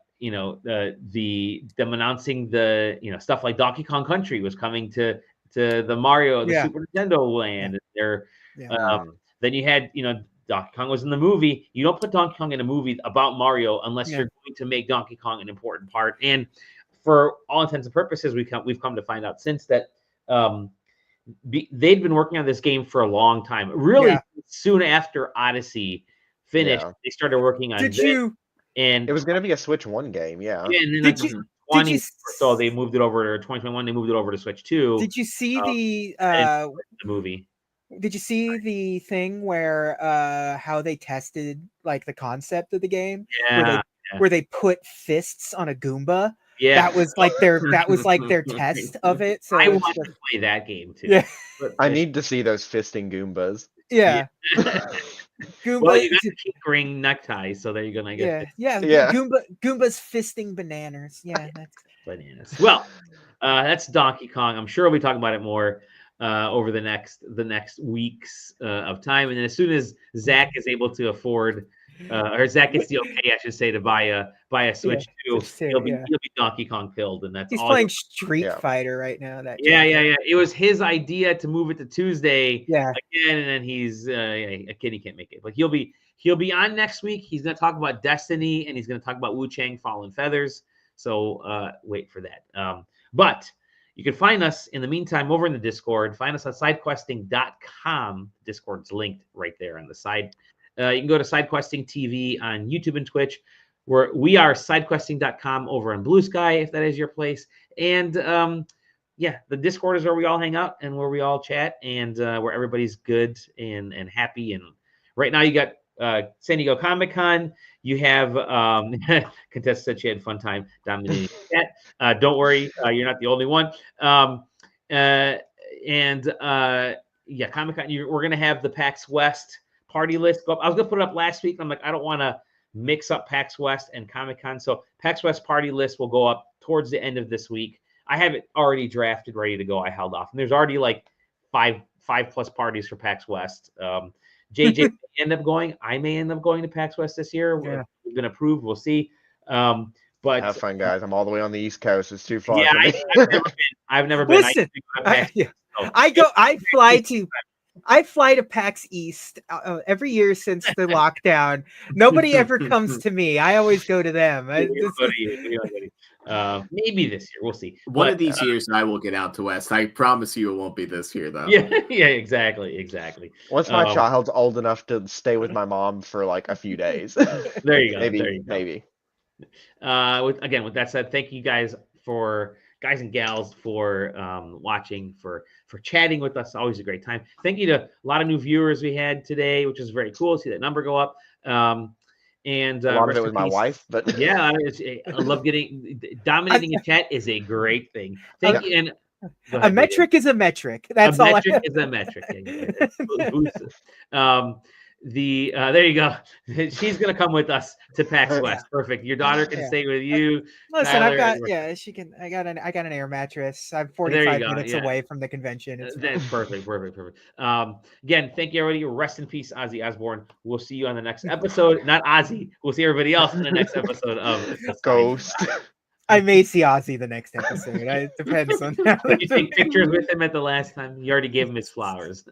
the stuff like Donkey Kong Country was coming to the Mario, the Super Nintendo land. Then you had Donkey Kong was in the movie. You don't put Donkey Kong in a movie about Mario unless you're going to make Donkey Kong an important part. And for all intents and purposes, we've come to find out since that they'd been working on this game for a long time. Really, soon after Odyssey finished, they started working on. And It was going to be a Switch 1 game, yeah. yeah, and then Did like you- 20 you or so they moved it over to 2021. They moved it over to Switch 2. Did you see the movie? Did you see the thing where how they tested like the concept of the game Yeah, where they put fists on a Goomba? yeah. That was like their test of it. So I it's want to just- play that game too. yeah, But I need to see those fisting Goombas. yeah. Goomba, well, you got the kink ring neckties, so there you're gonna get yeah. Goomba's fisting bananas. Yeah, that's bananas. Well, that's Donkey Kong. I'm sure we'll be talking about it more over the next weeks of time, and then as soon as Zach is able to afford, or Zach gets the okay, I should say, to buy a Switch 2, he'll be Donkey Kong pilled, and that's he's all playing Street Fighter right now. That yeah. It was his idea to move it to Tuesday Yeah. again, and then he's a kid, he can't make it, but he'll be on next week. He's going to talk about Destiny, and he's going to talk about Wu Chang Fallen Feathers. So wait for that. But you can find us in the meantime over in the Discord. Find us on sidequesting.com. Discord's linked right there on the side. You can go to SideQuesting TV on YouTube and Twitch. We are sidequesting.com over on Blue Sky, if that is your place. And the Discord is where we all hang out and where we all chat and where everybody's good and happy. And right now you got San Diego Comic-Con. You have Contessa said she had a fun time dominating that. Don't worry, you're not the only one. Comic-Con, we're going to have the PAX West party list go up. I was going to put it up last week. I'm like, I don't want to mix up PAX West and Comic-Con. So PAX West party list will go up towards the end of this week. I have it already drafted, ready to go. I held off. And there's already like five plus parties for PAX West. JJ may end up going. I may end up going to PAX West this year. Yeah. We've been approved. We'll see. But have fun, guys. I'm all the way on the East Coast. It's too far. Yeah, for me. I've never been. Listen, I fly to PAX East every year since the lockdown. Nobody ever comes to me. I always go to them. Maybe this year. We'll see. One of these years I will get out to West. I promise you it won't be this year, though. Yeah, exactly. Once my child's old enough to stay with my mom for like a few days. There you go. Maybe. With that said, thank you guys and gals for watching, for chatting with us. Always a great time. Thank you to a lot of new viewers we had today, which is very cool. See that number go up. And a lot of it was my wife, but yeah, I love dominating a chat is a great thing. Thank you. And a metric is a metric. That's all. Metric is a metric. There you go. She's gonna come with us to PAX West. Perfect. Your daughter can stay with you. Listen, Tyler, she can. I got an air mattress. I'm 45 minutes away from the convention. That's perfect. Again, thank you, everybody. Rest in peace, Ozzy Osbourne. We'll see you on the next episode. Not Ozzy. We'll see everybody else in the next episode of Ghost. I may see Ozzy the next episode. It depends on. Did you take pictures with him at the last time? You already gave him his flowers.